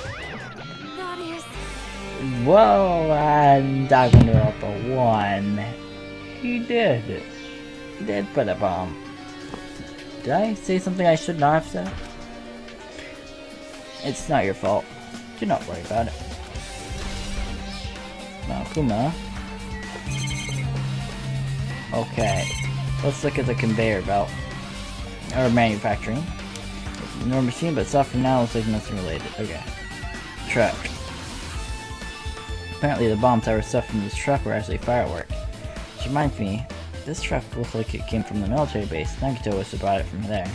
That is... Whoa, and Danganronpa 1. He did. He did put a bomb. Did I say something I should not have said? It's not your fault. Do not worry about it. Monokuma. Okay. Let's look at the conveyor belt. Or manufacturing. It's a normal machine, but stuff from now looks like nothing related. Okay. Truck. Apparently the bombs that were stuff from this truck were actually fireworks. Which reminds me, this truck looks like it came from the military base. Nagito was to brought it from there.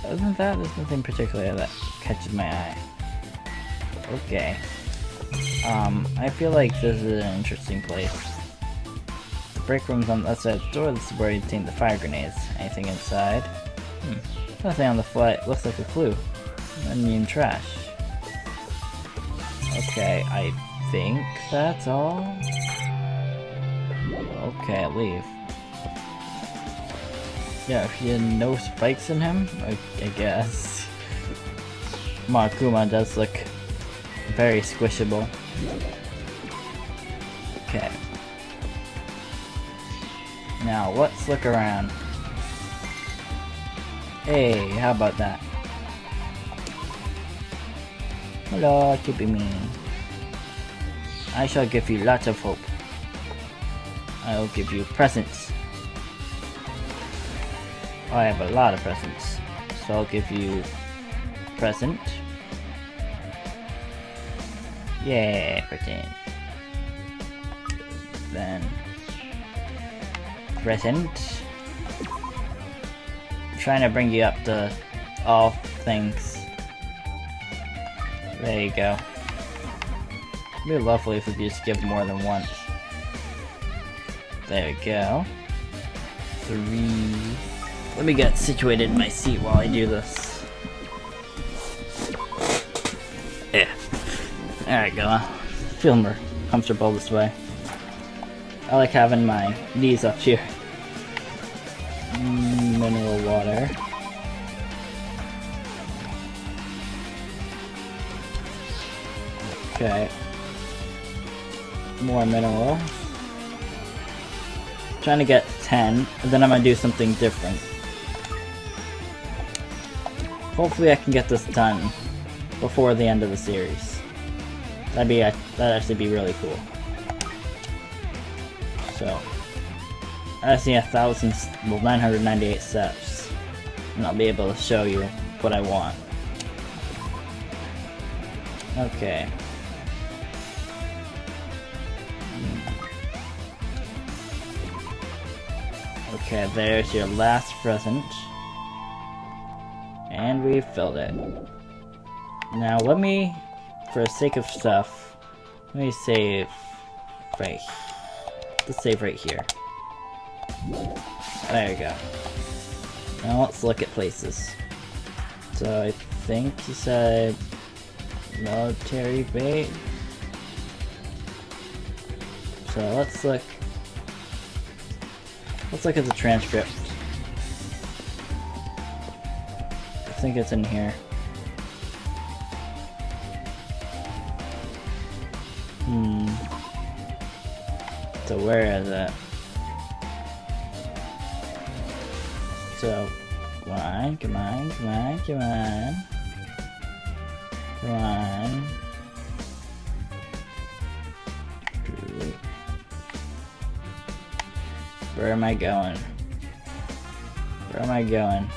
Other than that, there's nothing particular that catches my eye. Okay. I feel like this is an interesting place. The break room's on the other side of the door. This is where you obtain the fire grenades. Anything inside? Nothing on the flight. Looks like a clue. Onion trash. Okay, I think that's all. Okay, leave. Yeah, if you had no spikes in him, I guess. Monokuma does look very squishable. Okay. Now, let's look around. Hey, how about that? Hello, to be mean. I shall give you lots of hope. I will give you presents. I have a lot of presents. So I'll give you present. Yeah, present. Then present. I'm trying to bring you up to all things. There you go. It'd be lovely if we could just give more than once. There we go. 3. Let me get situated in my seat while I do this. Yeah. There we go. Feel more comfortable this way. I like having my knees up here. Mineral water. Okay. More mineral. Trying to get 10, and then I'm gonna do something different. Hopefully I can get this done before the end of the series. That'd actually be really cool. So I see 998 steps, and I'll be able to show you what I want. Okay. Okay, there's your last present. And we filled it. Now let me, for the sake of stuff, let me save right. Let's save right here. There you go. Now let's look at places. So I think you said military base. So let's look at the transcript. I think it's in here. So where is it? So, come on, come on, come on, come on. Come on. Where am I going? Where am I going?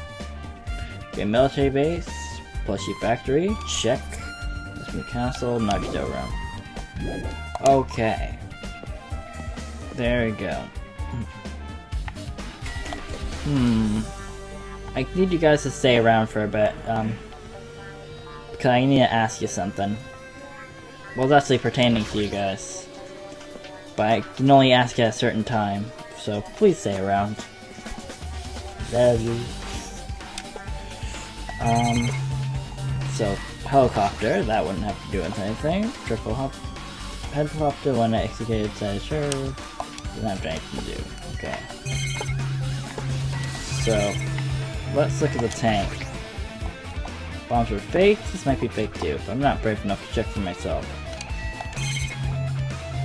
Okay, military base, plushie factory, check. This castle, Nagito room. Okay. There we go. I need you guys to stay around for a bit, because I need to ask you something. Well, it's actually pertaining to you guys. But I can only ask at a certain time, so please stay around. Love you. So, helicopter, that wouldn't have to do with anything. Triple helicopter, one that executed, says sure. Doesn't have anything to do. Okay. So, let's look at the tank. Bombs were fake. This might be fake too, but I'm not brave enough to check for myself.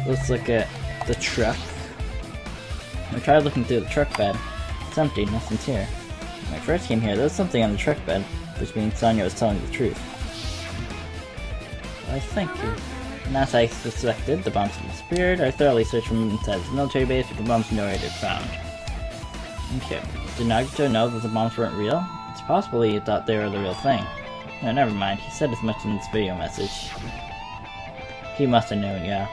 Let's look at the truck. I tried looking through the truck bed. It's empty, nothing's here. When I first came here, there was something on the truck bed, which means Sonya was telling the truth. Why, thank you. And as I suspected, the bombs had disappeared. I thoroughly searched from inside the military base, but the bombs nowhere to be found. Okay. Did Nagito know that the bombs weren't real? It's possible he thought they were the real thing. No, never mind. He said as much in this video message. He must have known, yeah.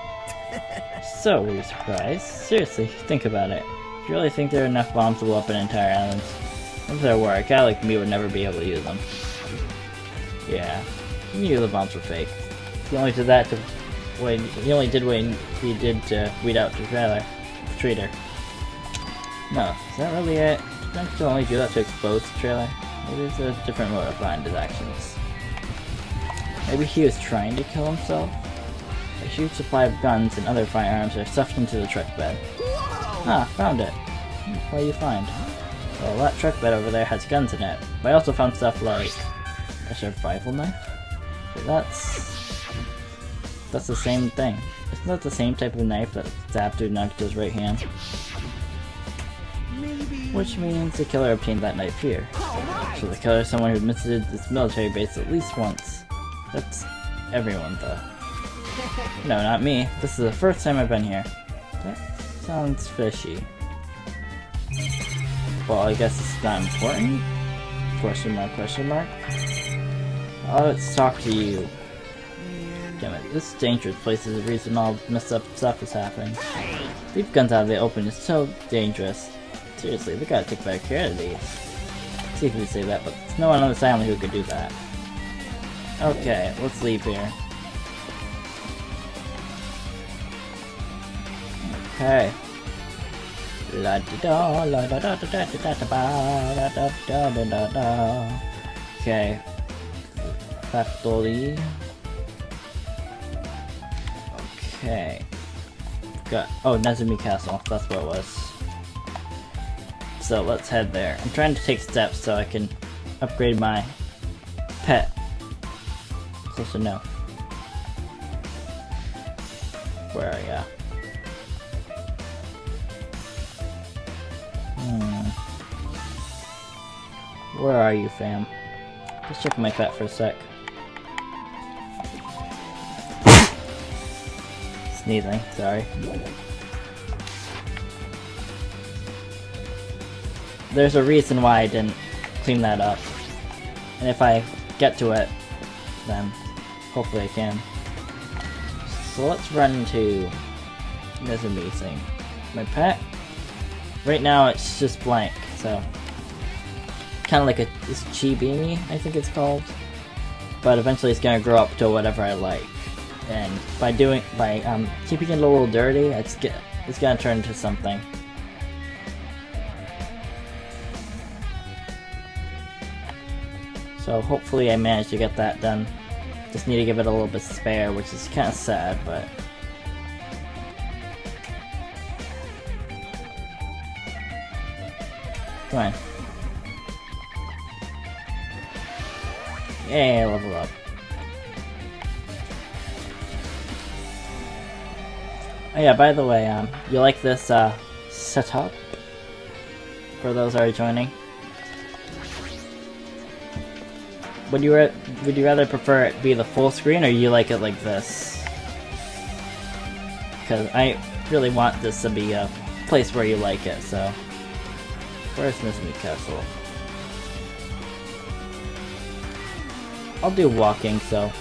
So, were you surprised? Seriously, think about it. If you really think there are enough bombs to blow up an entire island, if there were, a guy like me would never be able to use them. Yeah, he knew the bombs were fake. He only did that to he only did what he did to weed out the traitor. No, is that really it? Did Nagito only do that to expose the trailer? Maybe there's a different motive behind his actions. Maybe he was trying to kill himself? A huge supply of guns and other firearms are stuffed into the truck bed. Ah, found it. What do you find? Well, that truck bed over there has guns in it, but I also found stuff like a survival knife. So that's the same thing. Isn't that the same type of knife that stabbed through Nagito's right hand? Which means the killer obtained that knife here. So the killer is someone who visited this military base at least once. That's everyone though. No, not me. This is the first time I've been here. That sounds fishy. Well, I guess it's not important? Question mark, question mark. Oh, let's talk to you. Damn it, this dangerous place is the reason all messed up stuff is happening. Leave guns out of the open is so dangerous. Seriously, we gotta take better care of these. See if we say that, but there's no one on this island who could do that. Okay, let's leave here. Okay. La da da la da da da da da da da da da da da da. Okay. Factory. Okay. Got Nezumi Castle. That's what it was. So let's head there. I'm trying to take steps so I can upgrade my pet. Close enough. Where are ya? Where are you, fam? Let's check my pet for a sec. Sneezing, sorry. There's a reason why I didn't clean that up. And if I get to it, then hopefully I can. So let's run to this amazing. My pet? Right now it's just blank, so kind of like this Chibimi, I think it's called. But eventually it's gonna grow up to whatever I like. And by keeping it a little dirty, it's gonna turn into something. So hopefully I managed to get that done. Just need to give it a little bit spare, which is kind of sad, but come on. Yay, level up. Oh yeah, by the way, you like this setup? For those that are joining? Would you rather prefer it be the full screen, or you like it like this? Because I really want this to be a place where you like it, so. Where's Nezumi Castle? I'll do walking, so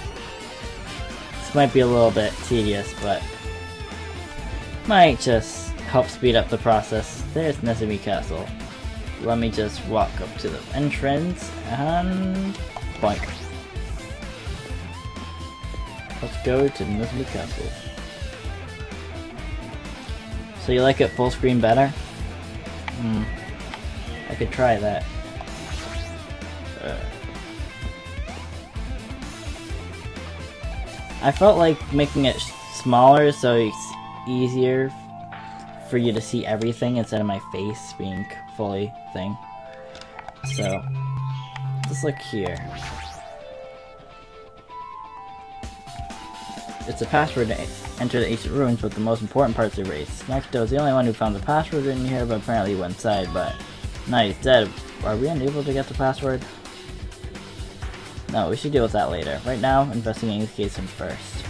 this might be a little bit tedious, but might just help speed up the process. There's Nezumi Castle. Let me just walk up to the entrance and boink. Let's go to Nezumi Castle. So you like it full screen better? I could try that. I felt like making it smaller so it's easier for you to see everything instead of my face being fully thing. So, just look here. It's a password to enter the ancient ruins, but the most important part's erased. Nagito is the only one who found the password in here, but apparently he went inside, but now he's dead. Are we unable to get the password? No, we should deal with that later. Right now, investigating the case first.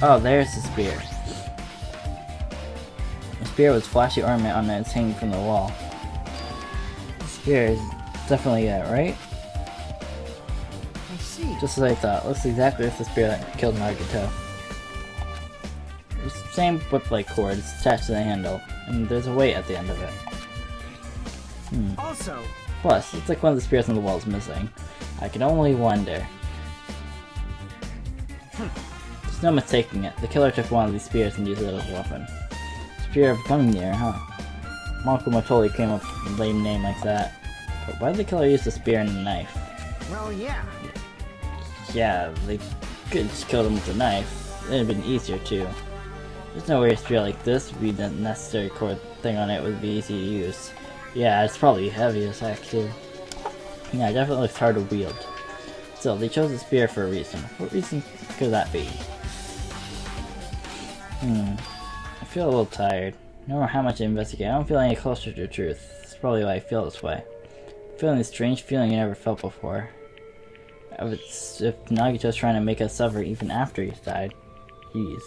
Oh, there's the spear. The spear with flashy ornament on it is hanging from the wall. The spear is definitely it, right? I see. Just as I thought. Looks exactly like the spear that killed Nagito. It's the same whip-like cord. It's attached to the handle, and there's a weight at the end of it. Also, Plus, it's like one of the spears on the wall is missing. I can only wonder. There's no mistaking it. The killer took one of these spears and used it as a weapon. Spear of Gungnir, huh? Makuma totally came up with a lame name like that. But why did the killer use the spear and the knife? well, yeah. Yeah, they could just kill him with a knife. It'd have been easier too. There's no way a spear like this would be the necessary core thing on it would be easy to use. Yeah, it's probably heavy as heck too. Yeah, it definitely looks hard to wield. Still, they chose the spear for a reason. What reason could that be? I feel a little tired. No matter how much I investigate, I don't feel any closer to the truth. That's probably why I feel this way. I'm feeling this strange feeling I never felt before. It's if Nagito's trying to make us suffer even after he's died. Jeez.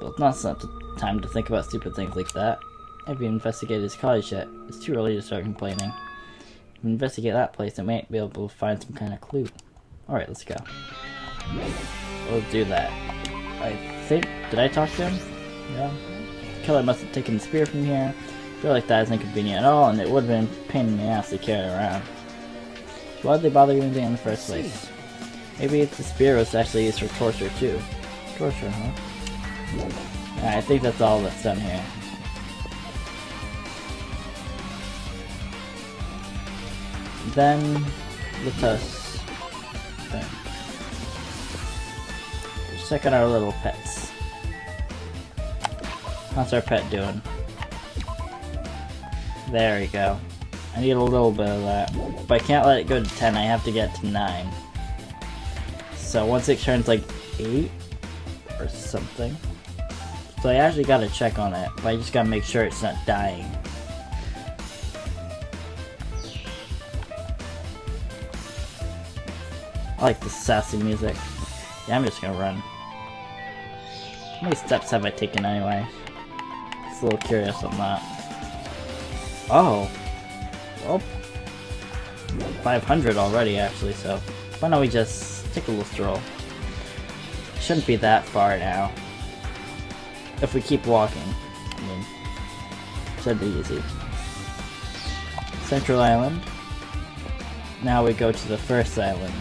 Well, it's not the time to think about stupid things like that. Have you investigated his cottage yet? It's too early to start complaining. If we investigate that place, I might be able to find some kind of clue. Alright, let's go. We'll do that. I think... Did I talk to him? Yeah. Killer must have taken the spear from here. I feel like that is inconvenient at all, and it would have been a pain in the ass to carry it around. So why did they bother using it in the first place? Maybe the spear was actually used for torture too. Torture, huh? Yeah, I think that's all that's done here. Then, let us check out our little pets. How's our pet doing? There we go. I need a little bit of that. But I can't let it go to 10, I have to get to 9. So once it turns like 8 or something. So I actually gotta check on it, but I just gotta make sure it's not dying. I like the sassy music. Yeah, I'm just gonna run. How many steps have I taken anyway? Just a little curious on that. Oh! Well, 500 already actually, so why don't we just take a little stroll? Shouldn't be that far now. If we keep walking, I mean, should be easy. Central Island. Now we go to the first island.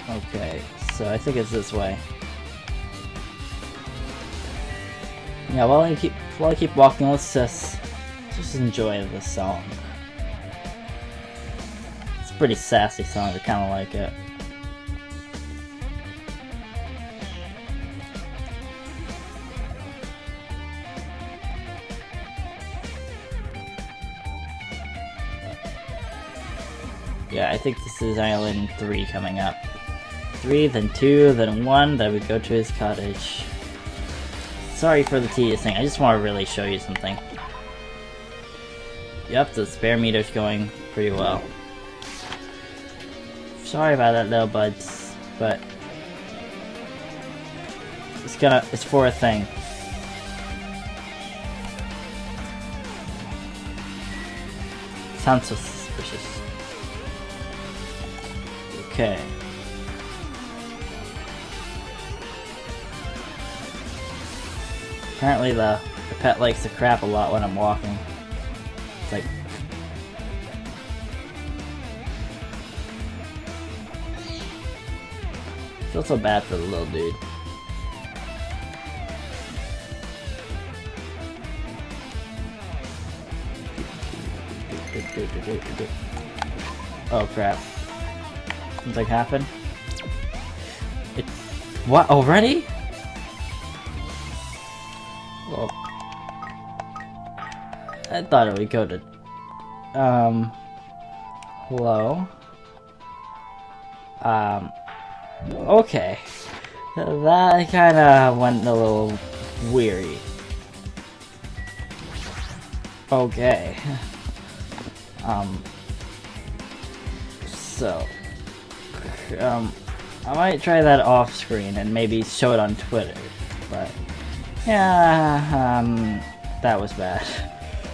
Okay, so I think it's this way. Yeah, while I keep walking, let's just enjoy this song. It's a pretty sassy song, I kinda like it. Yeah, I think this is Island 3 coming up. 3, then 2, then 1, then we go to his cottage. Sorry for the tedious thing, I just want to really show you something. Yep, the spare meter's going pretty well. Sorry about that little buds, but it's for a thing. Sounds so suspicious. Okay. Apparently the pet likes to crap a lot when I'm walking. It's like... I feel so bad for the little dude. Oh crap. Something happened? What, already? Well, I thought it would go to... hello? Okay. That kinda went a little weary. Okay. So... I might try that off screen and maybe show it on Twitter, but... yeah, that was bad.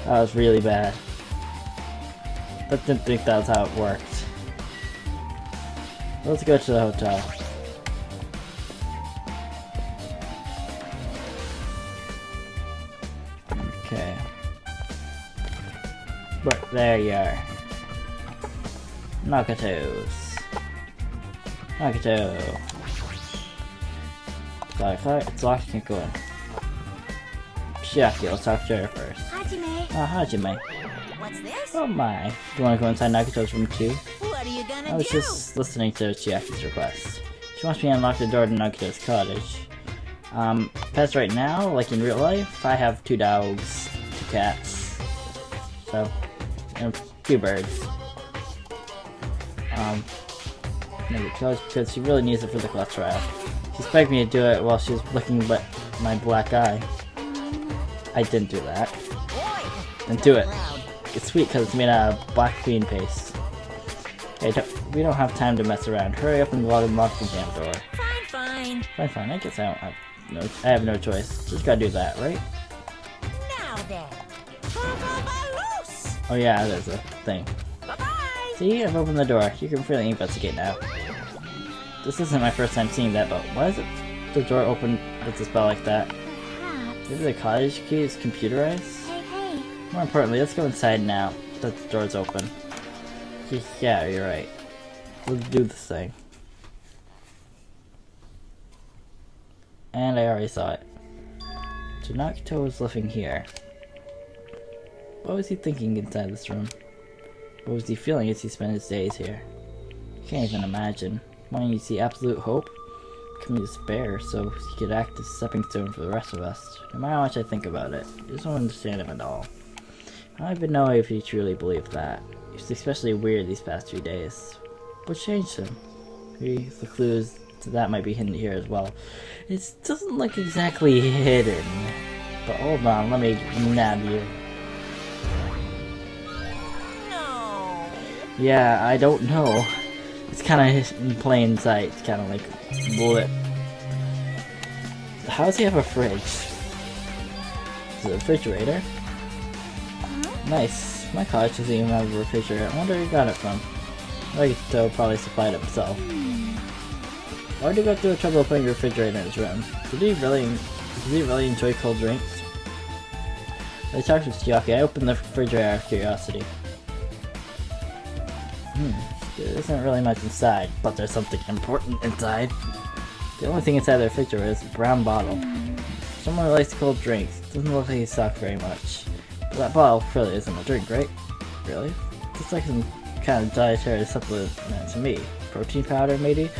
That was really bad. I didn't think that's how it worked. Let's go to the hotel. Okay. But there you are. Nagito's. Nagito. It's locked, can't go in. Chiaki, let's talk to her first. Hajime. Hajime. What's this? Oh my. Do you want to go inside Nagito's room too? What are you gonna I was do? just listening to Chiaki's request. She wants me to unlock the door to Nagito's cottage. Pets right now, like in real life, I have 2 dogs, 2 cats, so, and a few birds. because she really needs it for the class trial. She expected me to do it while she was looking at my black eye. I didn't do that. Didn't do it. It's sweet because it's made out of black queen paste. Hey, we don't have time to mess around. Hurry up and go out and lock the damn door. Fine. Fine. I guess I have no choice. Just gotta do that, right? Now then. Oh yeah, there's a thing. Bye-bye. See, I've opened the door. You can freely investigate now. This isn't my first time seeing that, but why is it the door open with a spell like that? Perhaps. Maybe the cottage key is computerized? Hey. More importantly, let's go inside now that the door's open. Yeah, you're right. Let's do this thing. And I already saw it. So Nagito was living here. What was he thinking inside this room? What was he feeling as he spent his days here? Can't even imagine. Wanting to see absolute hope? Becoming despair so he could act as a stepping stone for the rest of us. No matter how much I think about it, I just don't understand him at all. I don't even know if he truly believed that. He was especially weird these past few days. What changed him? Maybe the clues to that might be hidden here as well. It doesn't look exactly hidden. But hold on, let me nab you. No. Yeah, I don't know. It's kind of in plain sight. It's kind of like bullet. How does he have a fridge? Is it a refrigerator? Nice. My cottage doesn't even have a refrigerator. I wonder where he got it from. Nagito probably supplied it himself. Why did he go through the trouble of putting a refrigerator in his room? Did he really enjoy cold drinks? I talked with Chiaki. I opened the refrigerator out of curiosity. There isn't really much inside, but there's something important inside. The only thing inside the refrigerator is a brown bottle. Someone who likes cold drinks. Doesn't look like he's sucked very much. But that bottle really isn't a drink, right? Really? It's like some kind of dietary supplement to me. Protein powder, maybe?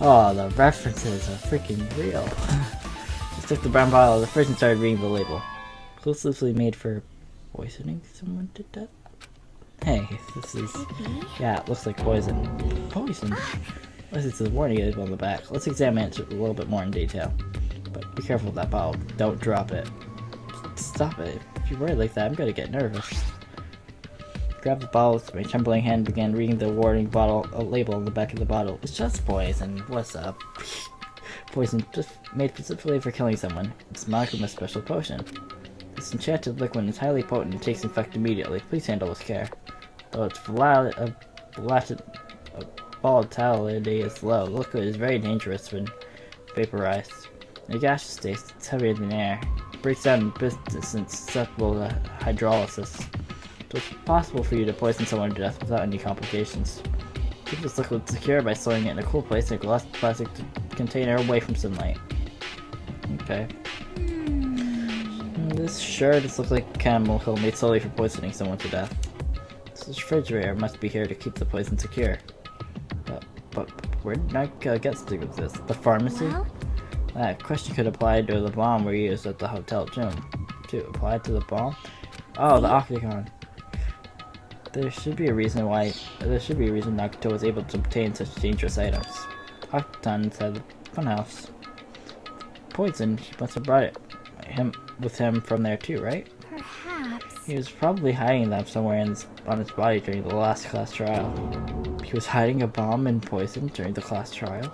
Oh, the references are freaking real. Just took the brown bottle of the fridge and started reading the label. Exclusively made for poisoning someone to death? Hey, this is... Yeah, it looks like poison. Poison? Unless it's a warning label on the back. Let's examine it a little bit more in detail. But be careful with that bottle. Don't drop it. Stop it. If you worry like that, I'm gonna get nervous. Grabbed the bottle with my trembling hand and began reading the warning label on the back of the bottle. It's just poison. What's up? Poison just made specifically for killing someone. It's marked with a special potion. This enchanted liquid is highly potent and takes effect immediately. Please handle with care. Though its volatility is low, the liquid is very dangerous when vaporized. In a gaseous state, it's heavier than air. It breaks down in bits and susceptible to hydrolysis. So it's possible for you to poison someone to death without any complications. Keep this liquid secure by storing it in a cool place in a glass plastic container away from sunlight. Okay. This sure does look like a chemical made solely for poisoning someone to death. This refrigerator must be here to keep the poison secure. But where did I get something with this? The pharmacy? Well? That question could apply to the bomb we used at the hotel gym. To apply to the bomb? Oh, the octagon. There should be a reason Nagito was able to obtain such dangerous items. Octagon inside the funhouse. Poison, he must have brought it with him from there too, right? Perhaps. He was probably hiding them somewhere on his body during the last class trial. He was hiding a bomb and poison during the class trial?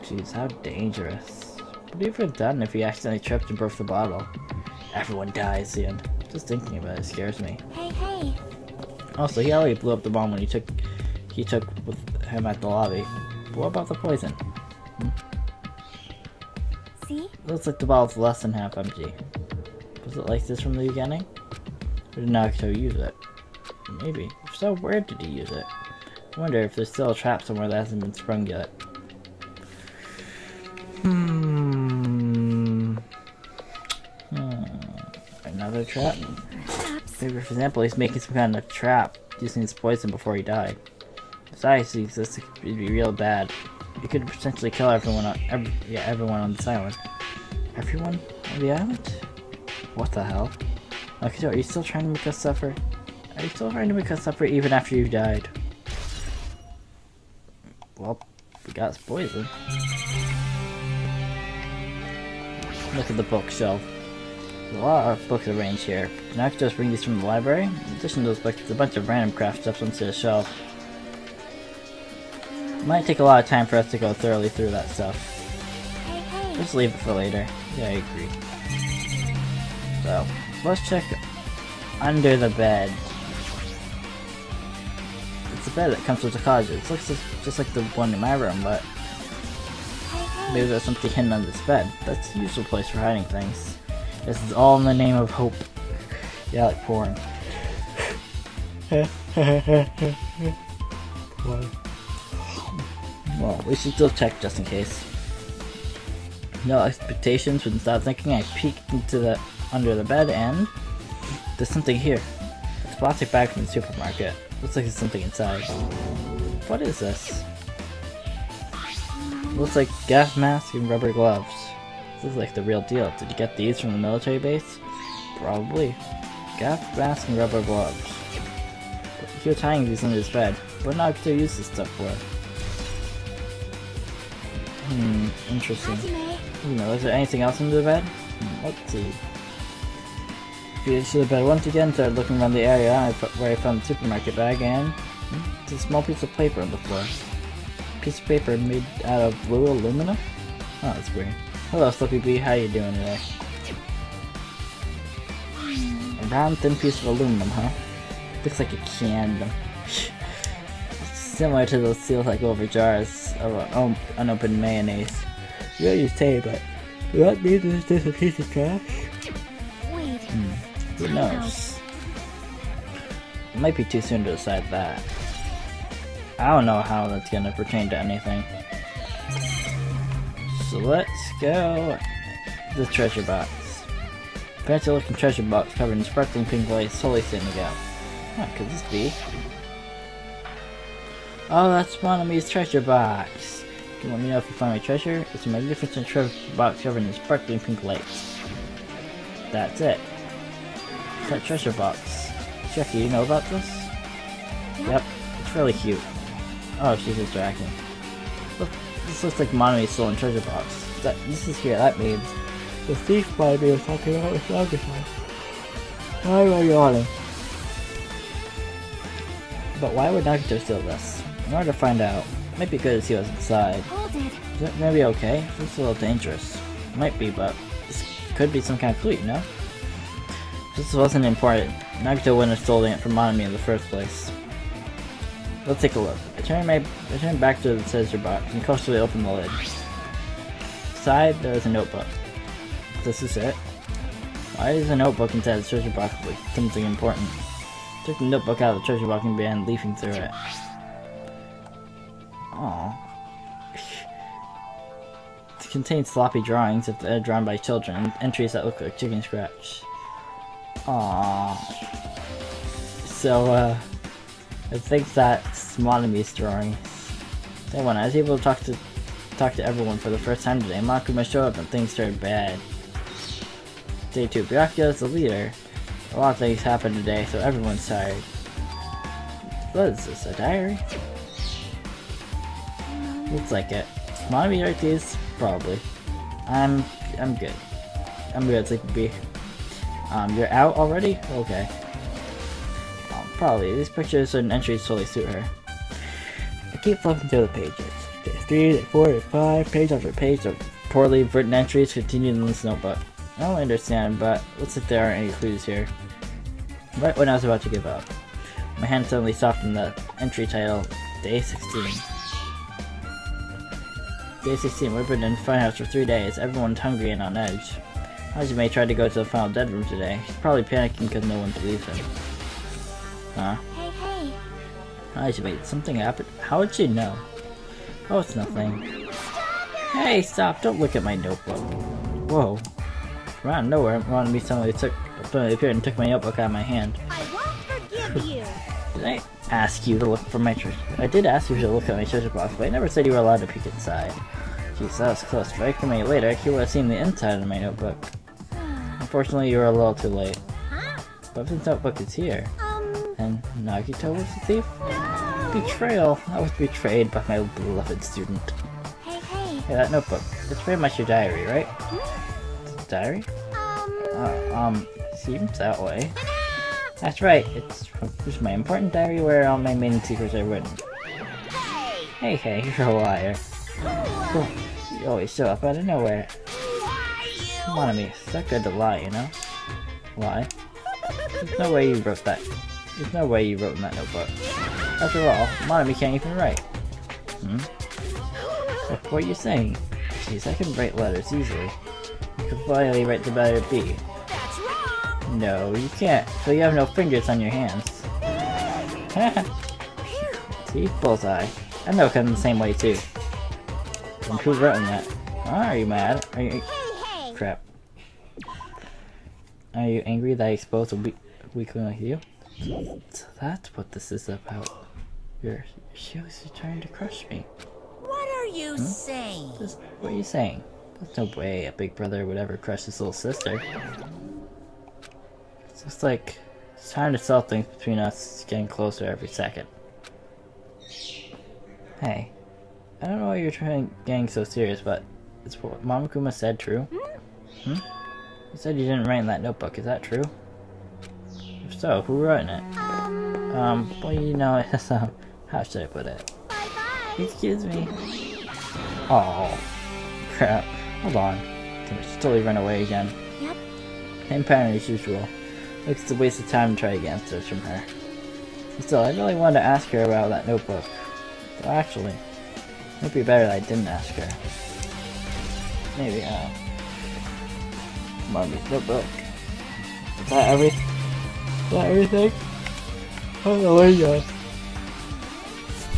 Jeez, how dangerous. What would he have done if he accidentally tripped and broke the bottle? Everyone dies, Ian. Just thinking about it scares me. Hey. Also, he already blew up the bomb when he took with him at the lobby. But what about the poison? See? Looks like the bottle's less than half empty. Was it like this from the beginning? Or did Nagito use it? Maybe. If so, where did he use it? I wonder if there's still a trap somewhere that hasn't been sprung yet. Another trap? Perhaps. Maybe, for example, he's making some kind of trap using his poison before he died. Besides, this could be real bad. He could potentially kill everyone on this island. Everyone on the island? What the hell? Nagito, are you still trying to make us suffer? Are you still trying to make us suffer even after you died? Well, Got poison. Look at the bookshelf. There's a lot of books arranged here. Can I just bring these from the library? In addition to those books, there's a bunch of random craft stuff onto the shelf. It might take a lot of time for us to go thoroughly through that stuff. Just leave it for later. Yeah, I agree. So, let's check under the bed. It's a bed that comes with the closet. It looks just like the one in my room, but maybe there's something hidden under this bed. That's the usual place for hiding things. This is all in the name of hope. Yeah, like porn. Well, we should still check just in case. No expectations, but without thinking, I peeked into the under the bed and there's something here. It's a plastic bag from the supermarket. Looks like there's something inside. What is this? Looks like gas mask and rubber gloves. This is like the real deal. Did you get these from the military base? Probably. Gas mask and rubber gloves. But you're tying these under his bed. What not to use this stuff for? Interesting. Is there anything else under the bed? Let's see. Reached to the bed once again, started looking around the area where I found the supermarket bag and there's a small piece of paper on the floor. Piece of paper made out of blue aluminum? Oh, that's weird. Hello, Slippy Bee, how you doing today? A round, thin piece of aluminum, huh? Looks like a can. Similar to those seals that go over jars of unopened mayonnaise. You gotta use tape, but does that mean there's just a piece of trash? Wait. Who knows? It might be too soon to decide that. I don't know how that's gonna pertain to anything. So let's go to the treasure box. Fancy looking treasure box covered in sparkling pink lace, solely standing out. What could this be? Oh, that's Monomi's treasure box. Can you let me know if you find my treasure? It's a magnificent treasure box covered in sparkling pink lace. That's it. It's that treasure box. Jackie, you know about this? Yep, it's really cute. Oh, she's distracting. Look, this looks like Monomi's stolen treasure box. This is here, that means the thief might be talking about with Agatha. Why am I yawning? But why would Nagito steal this? In order to find out, it might be good to see what's inside. Hold it. Is it maybe okay? It's a little dangerous. It might be, but this could be some kind of clue, you know? If this wasn't important, Nagito wouldn't have stolen it from Monomi in the first place. Let's take a look. I turn back to the treasure box and cautiously open the lid. Inside, there is a notebook. This is it. Why is a notebook inside the treasure box like something important? I took the notebook out of the treasure box and began leafing through it. Aww. It contains sloppy drawings that are drawn by children and entries that look like chicken scratch. Aww. So, I think that's Monomi's drawings. Day one, I was able to talk to everyone for the first time today. Makuma showed up and things started bad. Day 2, Byakuya is the leader. A lot of things happened today, so everyone's tired. What is this, a diary? Looks like it. Monomi write these? Probably. I'm good. I'm good, Sleepy Bee. You're out already? Okay. Probably. These pictures and entries totally suit her. I keep flipping through the pages. Day 3, Day 4, Day 5, page after page of poorly written entries continued in this notebook. I don't understand, but looks like there aren't any clues here. Right when I was about to give up, my hand suddenly stopped in the entry title, Day 16. Day 16, we've been in the funhouse for 3 days. Everyone's hungry and on edge. Hajime tried to go to the final dead room today. He's probably panicking because no one believes him. Huh? Hey. Hajime, something happened? How would you know? Oh, it's nothing. Hey, stop! Don't look at my notebook. Whoa. From out of nowhere, Monomi suddenly appeared and took my notebook out of my hand. I won't forgive you. Did I ask you to look for my treasure? I did ask you to look at my treasure box, but I never said you were allowed to peek inside. Jeez, that was close. If I could make it later, you would have seen the inside of my notebook. Unfortunately, you were a little too late. But this notebook is here. And Nagito was the thief? Betrayal. I was betrayed by my beloved student. Hey. Hey, that notebook. It's very much your diary, right? Diary? Seems that way. That's right. It's my important diary where all my main secrets are written. Hey, you're a liar. Cool. You always show up out of nowhere. Come on, me. It's not good to lie, you know? Lie? There's no way you wrote that. There's no way you wrote in that notebook. After all, Monami can't even write. What are you saying? Jeez, I can write letters easily. You can finally write the letter B. That's wrong. No, you can't, so you have no fingers on your hands. See? Bullseye. I know it the same way too. And who wrote that? Are you mad? Are you... Crap. Are you angry that I exposed a weakling like you? So that's what this is about. She was trying to crush me. What are you saying? What are you saying? There's no way a big brother would ever crush his little sister. It's just like, it's trying to solve things between us, getting closer every second. Hey, I don't know why you're getting so serious, but is what Mamakuma said true? You said you didn't write in that notebook, is that true? If so, who wrote in it? Well, you know, it's, how should I put it? Bye-bye. Excuse me. Oh, crap. Hold on. Can we totally run away again? Yep. Same pattern as usual. Looks it's a waste of time to try again search from her. Still, I really wanted to ask her about that notebook. Well, actually, it would be better that I didn't ask her. Maybe, Mommy's notebook. Is that everything? Is that everything? Oh my god.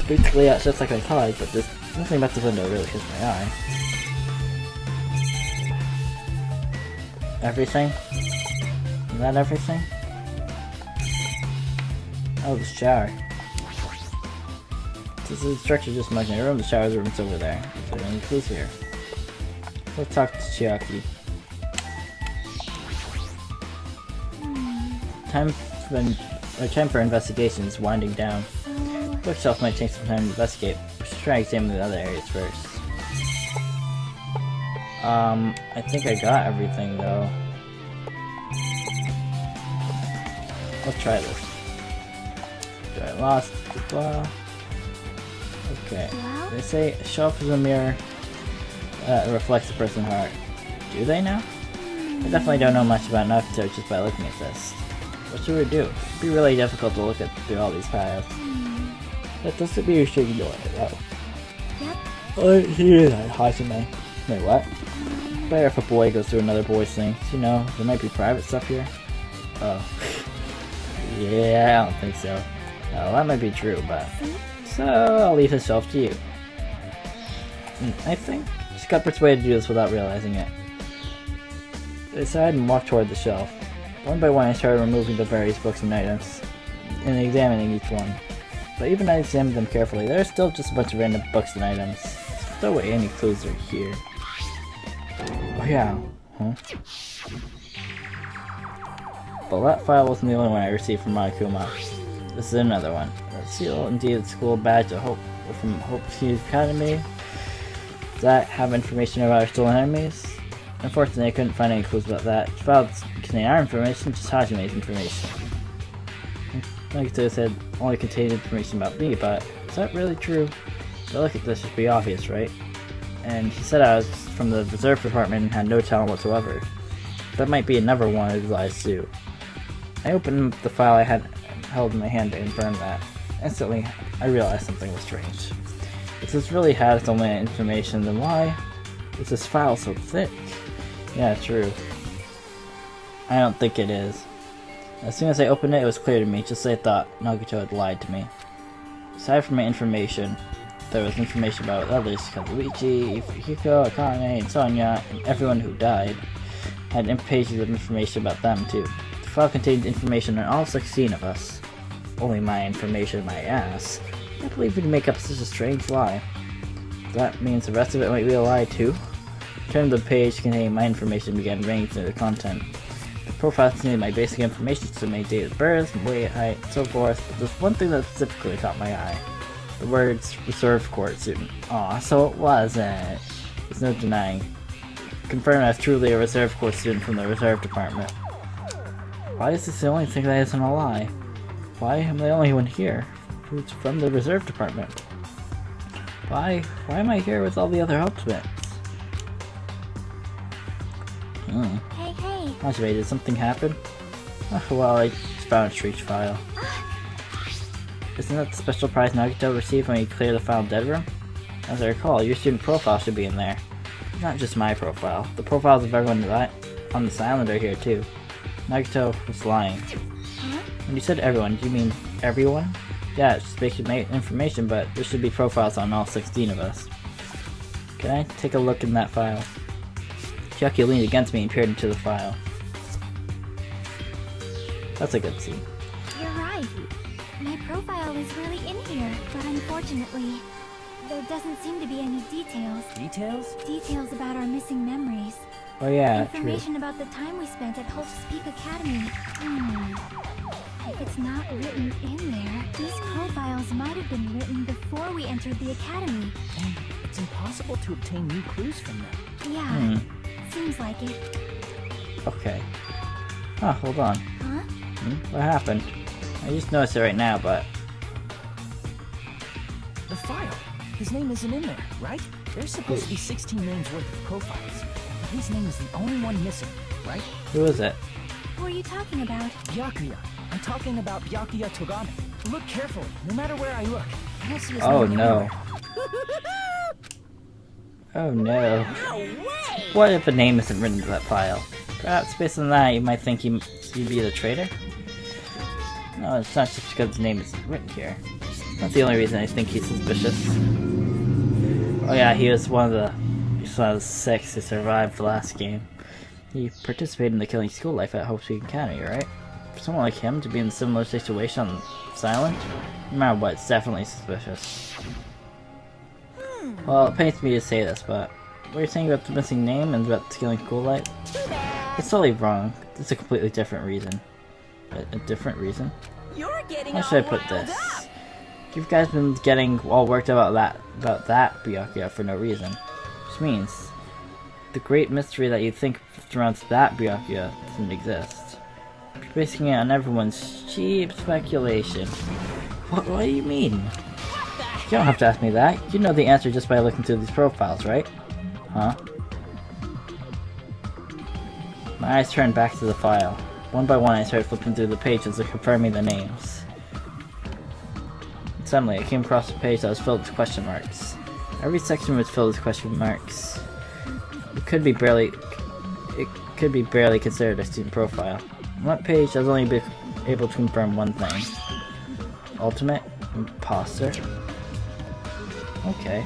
Basically, it's just like I thought, but there's nothing about the window really hits my eye. Everything? Is that everything? Oh, the shower. This is the structure just like my room, the shower room's over there. Is there any clues here? Let's talk to Chiaki. Time for investigations is winding down. Bookshelf might take some time to investigate. We should try and examine the other areas first. I think I got everything though. Let's try this. Got lost. Blah. Okay. They say a shelf is a mirror that reflects a person's heart. Do they now? I definitely don't know much about Naruto just by looking at this. What should we do? It'd be really difficult to look through all these piles. That doesn't mean you should ignore it, though. Yep. Oh, hear that, Hajime. Wait, what? Better if a boy goes through another boy's things. You know, there might be private stuff here. Oh. Yeah, I don't think so. Well, that might be true, but... So, I'll leave his shelf to you. I think she got persuaded to do this without realizing it. They decided and walked toward the shelf. One by one I started removing the various books and items, and examining each one. But even I examined them carefully, there are still just a bunch of random books and items. No way any clues are here. Oh yeah, huh? Well, that file wasn't the only one I received from Monokuma. This is another one. A seal, indeed, the school badge of Hope from Hope Academy. Does that have information about our stolen enemies? Unfortunately, I couldn't find any clues about that. The file contained our information, just Hajime's information. Like I said, only contained information about me, but is that really true? But look at this, it should be obvious, right? And he said I was from the reserve department and had no talent whatsoever. That might be another one of his lies too. I opened the file I had held in my hand to confirm that. Instantly, I realized something was strange. If this really had so many information, then why is this file so thick? Yeah, true. I don't think it is. As soon as I opened it, it was clear to me, just as I thought Nagito had lied to me. Aside from my information, there was information about others, Kazuichi, Hiko, Akane, and Sonya, and everyone who died. I had pages of information about them too. The file contained information on all 16 of us. Only my information, my ass. I can't believe we'd make up such a strange lie. That means the rest of it might be a lie too. I turned the page containing my information and began reading through the content. The profile contained my basic information, so my date of birth, weight, height, and so forth, but there's one thing that specifically caught my eye. The words reserve court student. Aw, so it wasn't. There's no denying. Confirmed as truly a reserve court student from the reserve department. Why is this the only thing that isn't a lie? Why am I the only one here who's from the reserve department? Why am I here with all the other ultimates? Hey, hey. Majime, did something happen? Oh, well, I just found a street file. Isn't that the special prize Nagito received when you clear the final dead room? As I recall, your student profile should be in there. Not just my profile. The profiles of everyone on this island are here too. Nagito was lying. Huh? When you said everyone, do you mean everyone? Yeah, it's just basic information, but there should be profiles on all 16 of us. Can I take a look in that file? Chucky leaned against me and peered into the file. That's a good scene. You're right. My profile is really in here, but unfortunately, there doesn't seem to be any details. Details? Details about our missing memories. Oh yeah, Information about the time we spent at Hope's Peak Academy. If it's not written in there, these profiles might have been written before we entered the academy. And it's impossible to obtain new clues from them. Yeah, seems like it. Okay. Oh, hold on. Huh? What happened? I just noticed it right now, but... The file. His name isn't in there, right? There's supposed to be 16 names worth of profiles. But his name is the only one missing, right? Who is it? Who are you talking about? Byakuya. I'm talking about Byakuya Togame. Look carefully. No matter where I look, I don't see his Oh name no. anywhere. Oh no. What if a name isn't written to that file? Perhaps based on that, you might think he'd be the traitor? No, it's not just because his name isn't written here. That's the only reason I think he's suspicious. Oh yeah, he was one of the 6 who survived the last game. He participated in the killing school life at Hope's Peak Academy, right? For someone like him to be in a similar situation on this island, no matter what, it's definitely suspicious. Well, it pains me to say this, but what you're saying about the missing name and about the killing school life, it's totally wrong. It's a completely different reason. A different reason? You're getting How should I put this? You guys been getting all worked about that Byakuya for no reason. Which means the great mystery that you think surrounds that Byakuya doesn't exist. You're basing it on everyone's cheap speculation. What do you mean? You don't have to ask me that. You know the answer just by looking through these profiles, right? Huh? My eyes turned back to the file. One by one I started flipping through the pages and confirming the names. Suddenly I came across a page that was filled with question marks. Every section was filled with question marks. It could be barely considered a student profile. On that page I was only able to confirm one thing. Ultimate imposter. Okay.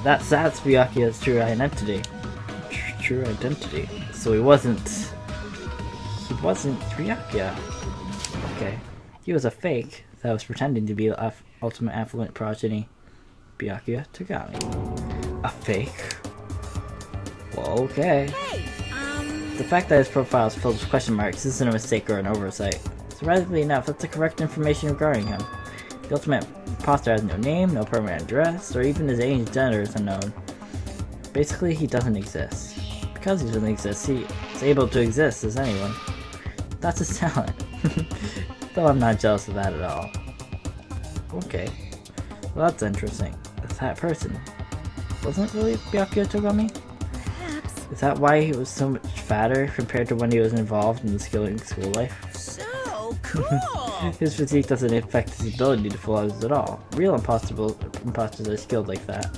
That's Byakuya's true identity. True identity. So he wasn't Byakuya. Okay. He was a fake that was pretending to be the ultimate affluent progeny. Byakuya Togame. A fake? Well, okay. The fact that his profile is filled with question marks isn't a mistake or an oversight. Surprisingly enough, that's the correct information regarding him. The ultimate imposter has no name, no permanent address, or even his age and gender is unknown. Basically, he doesn't exist. Because he doesn't exist, he is able to exist as anyone. That's his talent. Though I'm not jealous of that at all. Okay. Well, that's interesting. That's that person. Wasn't it really Byakuya Togame? Perhaps. Is that why he was so much fatter compared to when he was involved in his killing school life? So cool! His physique doesn't affect his ability to fool others at all. Real imposters are skilled like that.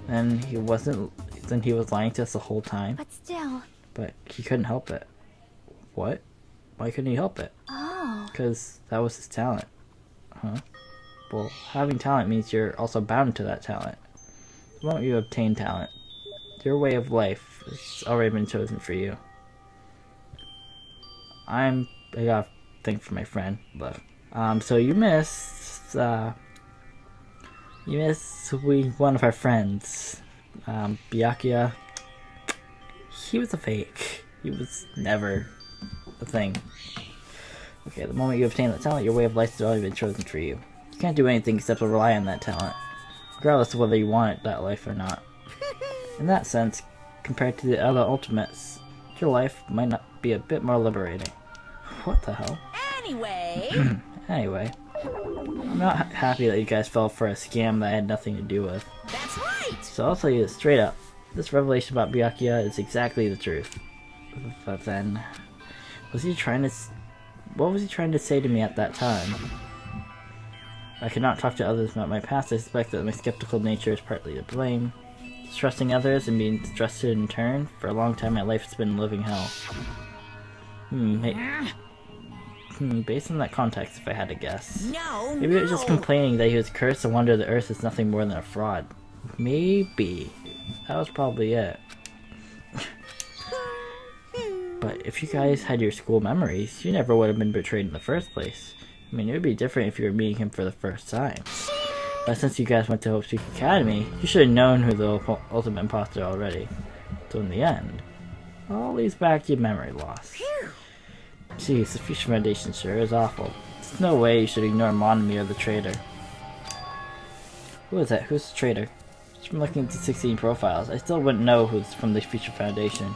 And he wasn't. Then he was lying to us the whole time. But still. But he couldn't help it. What? Why couldn't he help it? Oh. Because that was his talent. Huh? Well, having talent means you're also bound to that talent. The moment you obtain talent, your way of life has already been chosen for you. I got a thing for my friend, but so you missed one of our friends, Byakuya. He was a fake. He was never a thing. Okay, the moment you obtain that talent, your way of life has already been chosen for you. can't do anything except to rely on that talent, regardless of whether you want it that life or not. In that sense, compared to the other ultimates, your life might not be a bit more liberating. What the hell? Anyway... Anyway, I'm not happy that you guys fell for a scam that I had nothing to do with. That's right! So I'll tell you this straight up. This revelation about Byakuya is exactly the truth. But then, what was he trying to say to me at that time? I could not talk to others about my past. I suspect that my skeptical nature is partly to blame. Trusting others and being trusted in turn. For a long time my life has been living hell. Based on that context, if I had to guess. No, Maybe it was just complaining that he was cursed and wondered the earth is nothing more than a fraud. Maybe. That was probably it. But if you guys had your school memories, you never would have been betrayed in the first place. I mean, it would be different if you were meeting him for the first time. But since you guys went to Hope's Peak Academy, you should have known who the ultimate imposter already. So in the end, all leads back to your memory loss. Jeez, the Future Foundation sure is awful. There's no way you should ignore Monami or the traitor. Who is that? Who's the traitor? Just from looking at the 16 profiles, I still wouldn't know who's from the Future Foundation.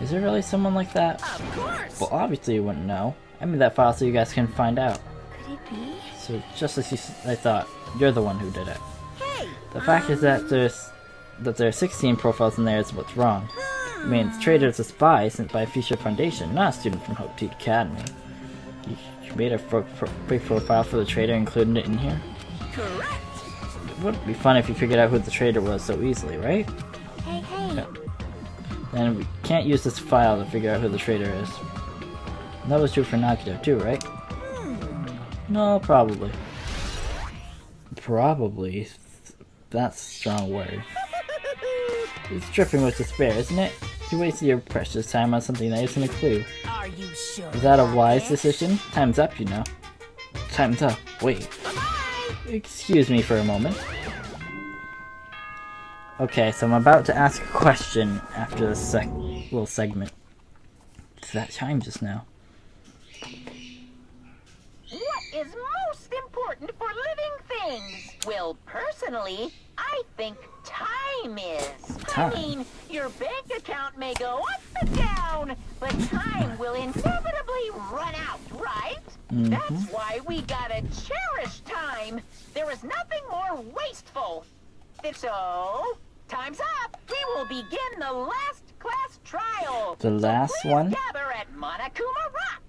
Is there really someone like that? Of course! Well, obviously you wouldn't know. I made that file so you guys can find out. Could it be? So just as I thought, you're the one who did it. Hey! The fact is that there are 16 profiles in there is what's wrong. I mean, the traitor is a spy sent by a Future Foundation, not a student from Hope Peak Academy. You made a fake profile for the traitor and included it in here? Correct! It would be fun if you figured out who the traitor was so easily, right? Hey, hey. Yeah. Then we can't use this file to figure out who the traitor is. And that was true for Nagito too, right? No, probably. Probably. That's a strong word. It's dripping with despair, isn't it? You wasted your precious time on something that isn't a clue. Are you sure? Is that a wise decision? Time's up, you know. Time's up. Wait. Excuse me for a moment. Okay, so I'm about to ask a question after this little segment. It's that time just now. What is most important for living things? Well, personally, I think time is. Time? I mean, your bank account may go up and down, but time will inevitably run out, right? That's why we gotta cherish time. There is nothing more wasteful. So, time's up. We will begin the last class trial. The last Please one? gather at Monokuma Rock.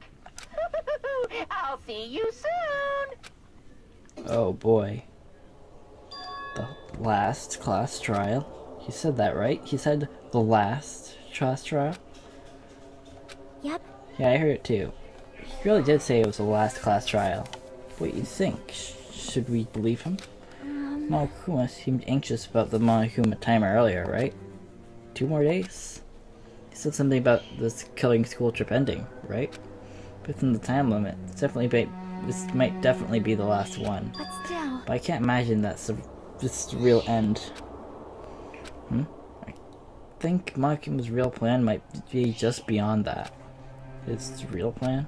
I'll see you soon. Oh boy. The last class trial? He said that, right? He said the last class trial? Yep. Yeah, I heard it too. He really did say it was the last class trial. What do you think? Should we believe him? Monokuma seemed anxious about the Monokuma timer earlier, right? 2 more days? He said something about this killing school trip ending, right? Within the time limit, this might definitely be the last one. But still. But I can't imagine that's the real end. I think Monokuma's real plan might be just beyond that. His real plan?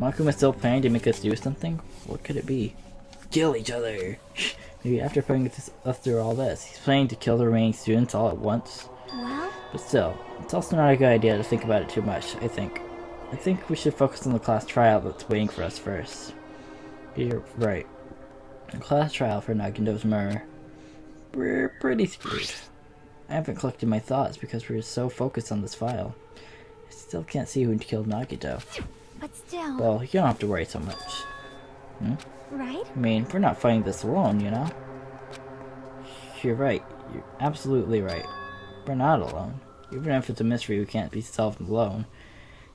Monokuma still planning to make us do something? What could it be? Kill each other! Maybe after putting us through all this, he's planning to kill the remaining students all at once. Well? But still, it's also not a good idea to think about it too much, I think. I think we should focus on the class trial that's waiting for us first. You're right. A class trial for Nagito's murder. We're pretty screwed. I haven't collected my thoughts because we're so focused on this file. I still can't see who killed Nagito. But still. Well, you don't have to worry so much. Right? I mean, we're not fighting this alone, you know? You're right. You're absolutely right. We're not alone. Even if it's a mystery, we can't be solved alone.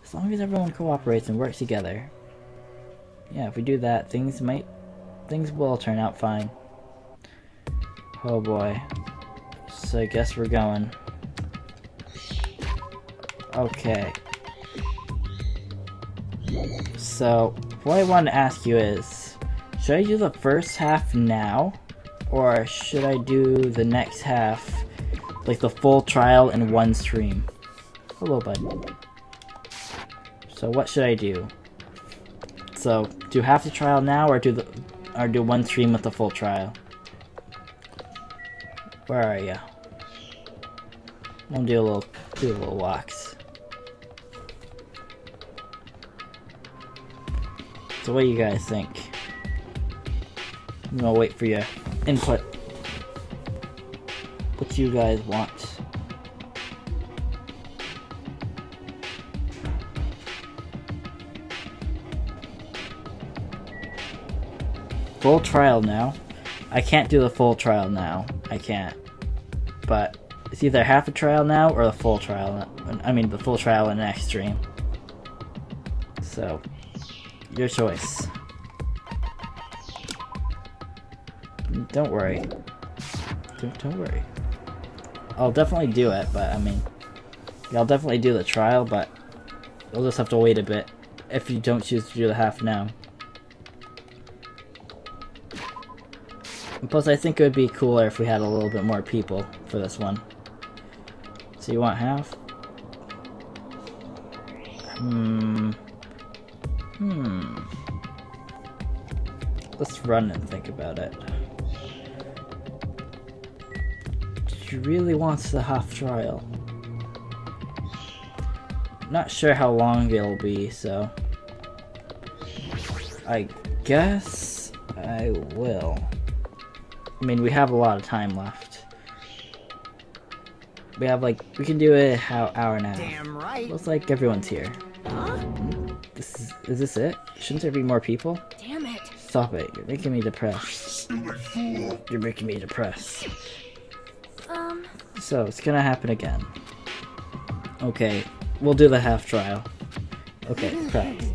As long as everyone cooperates and works together. Yeah, if we do that, things will turn out fine. Oh boy. So I guess we're going. Okay. So, what I want to ask you is, should I do the first half now? Or should I do the next half, like the full trial in one stream? Hello, bud. So what should I do? So, do half the trial now or do the Or do one stream with the full trial. Where are ya? We'll do a little walks. So what do you guys think? I'm gonna wait for your input. What do you guys want? Full trial now? I can't do the full trial now. I can't. But it's either half a trial now or the full trial. I mean the full trial in the next stream. So, your choice. Don't worry. Don't worry. I'll definitely do it, but I mean, yeah, I'll definitely do the trial, but we'll just have to wait a bit if you don't choose to do the half now. And plus, I think it would be cooler if we had a little bit more people for this one. So you want half? Let's run and think about it. She really wants the half trial. Not sure how long it'll be, so I guess I will. I mean, we have a lot of time left. We have we can do it hour and a half. Damn right. Looks like everyone's here. Huh? Is this it? Shouldn't there be more people? Damn it. Stop it, you're making me depressed. You're making me depressed. So, it's gonna happen again. Okay, we'll do the half trial. Okay, correct.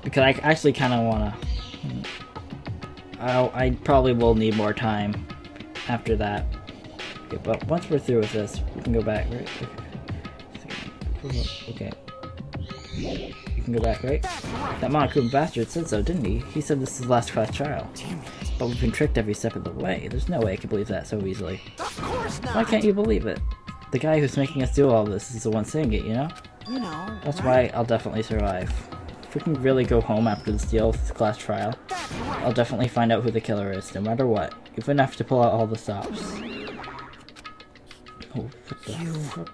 Because I actually kind of wanna... I probably will need more time after that. Okay, but once we're through with this, we can go back, right? Okay. You can go back, right? That Monokuma bastard said so, didn't he? He said this is the last class trial. But we've been tricked every step of the way. There's no way I can believe that so easily. Of course not. Why can't you believe it? The guy who's making us do all this is the one saying it, you know? You know. That's why I'll definitely survive. If we can really go home after this deal with this class trial, I'll definitely find out who the killer is, no matter what. Even have to pull out all the stops. Oh, what the fuck?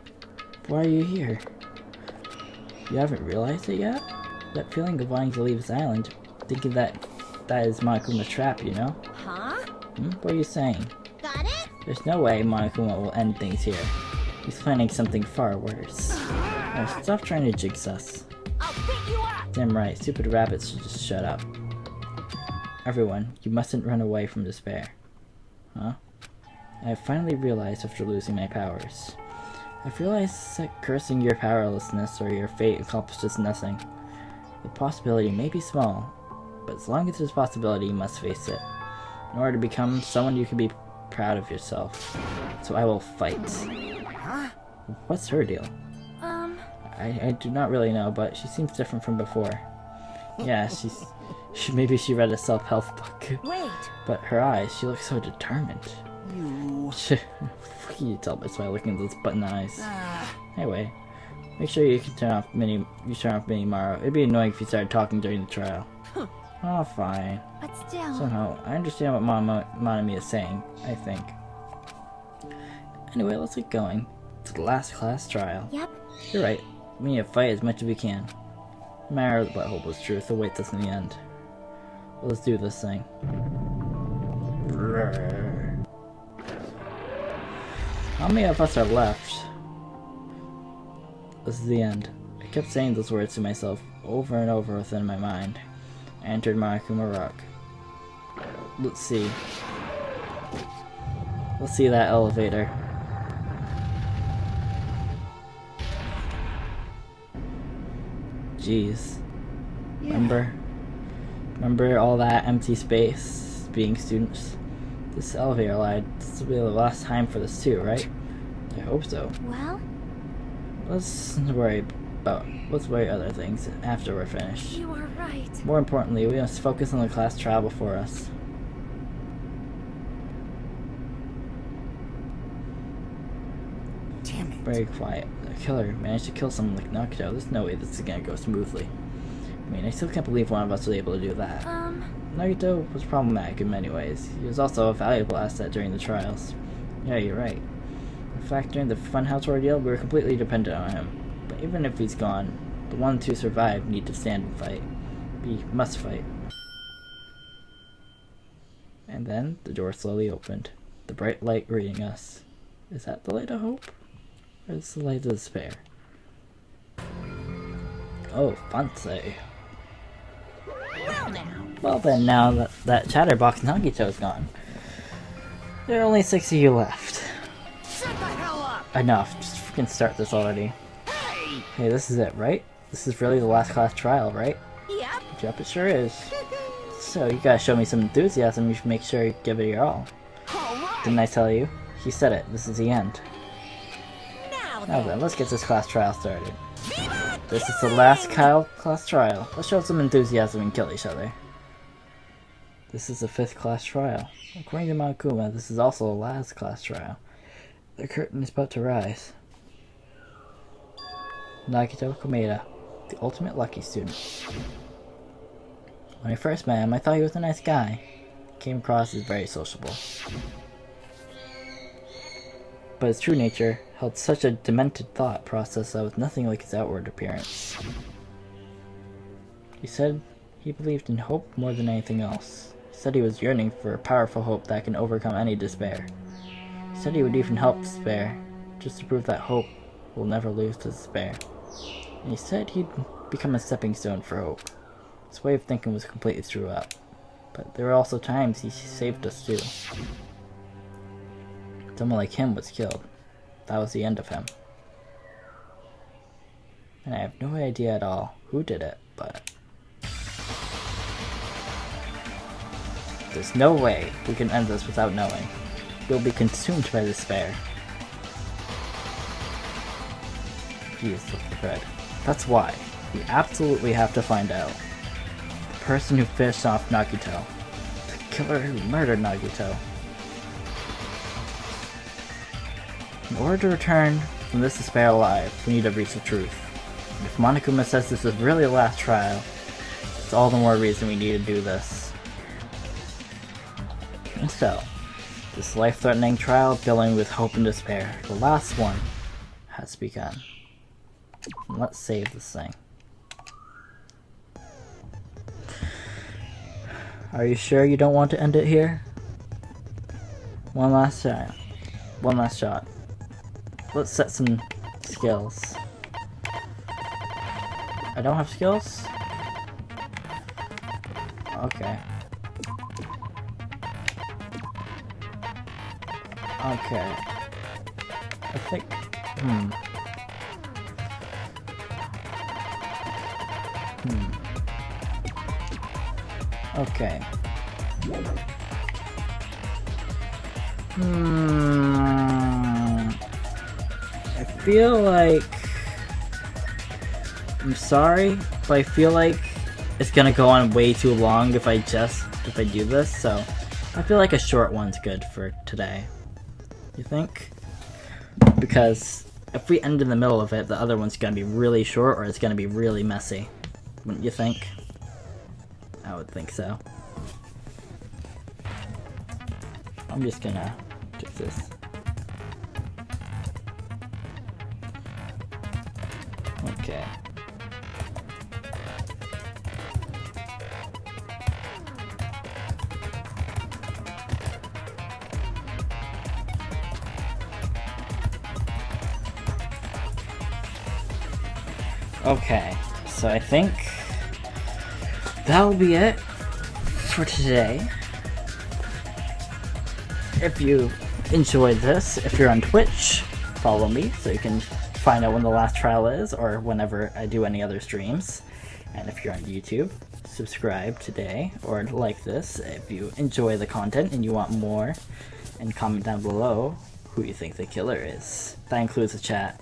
Why are you here? You haven't realized it yet? That feeling of wanting to leave this island, thinking that is Monokuma's trap, you know? Huh? What are you saying? Got it? There's no way Monokuma will end things here. He's planning something far worse. Oh, stop trying to jinx us. I'll pick you up. Damn right, stupid rabbits should just shut up. Everyone, you mustn't run away from despair. Huh? I have finally realized after losing my powers. I've realized that cursing your powerlessness or your fate accomplishes nothing. The possibility may be small, but as long as there's a possibility, you must face it. In order to become someone you can be proud of yourself. So I will fight. Huh? What's her deal? I do not really know, but she seems different from before. Yeah, maybe she read a self-help book. Wait. But her eyes, she looks so determined. You. You tell by looking at those button eyes. Anyway, make sure you can turn off mini Maru. It'd be annoying if you started talking during the trial. Oh, fine. But still. Somehow, I understand what Monami is saying, I think. Anyway, let's get going. It's the last class trial. Yep. You're right. We need to fight as much as we can. No matter what holds truth awaits us in the end. Let's do this thing. How many of us are left? This is the end. I kept saying those words to myself over and over within my mind. I entered Monokuma Rock. Let's see. Let's see that elevator. Jeez. Yeah. Remember all that empty space, being students? This elevator lied. This will be the last time for this too, right? I hope so. Well? Let's worry other things after we're finished. You are right. More importantly, we must focus on the class trial before us. Damn it. Very quiet. The killer managed to kill someone like Nakuto. There's no way this is gonna go smoothly. mean, I still can't believe one of us was able to do that. Nagito was problematic in many ways. He was also a valuable asset during the trials. Yeah, you're right. In fact, during the Funhouse ordeal, we were completely dependent on him. But even if he's gone, the ones who survive need to stand and fight. We must fight. And then, the door slowly opened. The bright light greeting us. Is that the light of hope? Or is it the light of despair? Oh, fancy. Well then, now that Chatterbox Nagito's gone, there are only 6 of you left. Shut the hell up! Enough, just freaking start this already. Hey, this is it, right? This is really the last class trial, right? Yep, it sure is. So, you gotta show me some enthusiasm, you should make sure you give it your all. Didn't I tell you? He said it, this is the end. Now then, let's get this class trial started. This is the last class trial. Let's show some enthusiasm and kill each other. This is the 5th class trial. According to Monokuma, this is also the last class trial. The curtain is about to rise. Nagito Komeda, the ultimate lucky student. When I first met him, I thought he was a nice guy. He came across as very sociable. But his true nature held such a demented thought process that was nothing like his outward appearance. He said he believed in hope more than anything else. He said he was yearning for a powerful hope that can overcome any despair. He said he would even help despair, just to prove that hope will never lose to despair. And he said he'd become a stepping stone for hope. His way of thinking was completely screwed up. But there were also times he saved us too. Someone like him was killed. That was the end of him. And I have no idea at all who did it, but there's no way we can end this without knowing. We'll be consumed by despair. Jeez, look at Fred. That's why we absolutely have to find out. The person who fished off Nagito. The killer who murdered Nagito. In order to return from this despair alive, we need to reach the truth. And if Monokuma says this is really the last trial, it's all the more reason we need to do this. And so, this life-threatening trial filling with hope and despair, the last one, has begun. And let's save this thing. Are you sure you don't want to end it here? One last time. One last shot. Let's set some skills. I don't have skills? Okay. Okay. I think... Okay. I feel like... I'm sorry, but I feel like it's gonna go on way too long if I do this, so I feel like a short one's good for today. You think? Because if we end in the middle of it, the other one's gonna be really short or it's gonna be really messy. Wouldn't you think? I would think so. I'm just gonna get this. Okay. Okay, so I think that'll be it for today. If you enjoyed this, if you're on Twitch, follow me so you can find out when the last trial is or whenever I do any other streams. And if you're on YouTube, subscribe today or like this if you enjoy the content and you want more, and comment down below who you think the killer is. That includes the chat.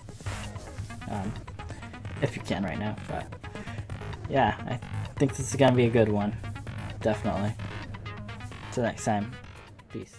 If you can right now, but yeah, I think this is gonna be a good one. Definitely. Till next time, peace.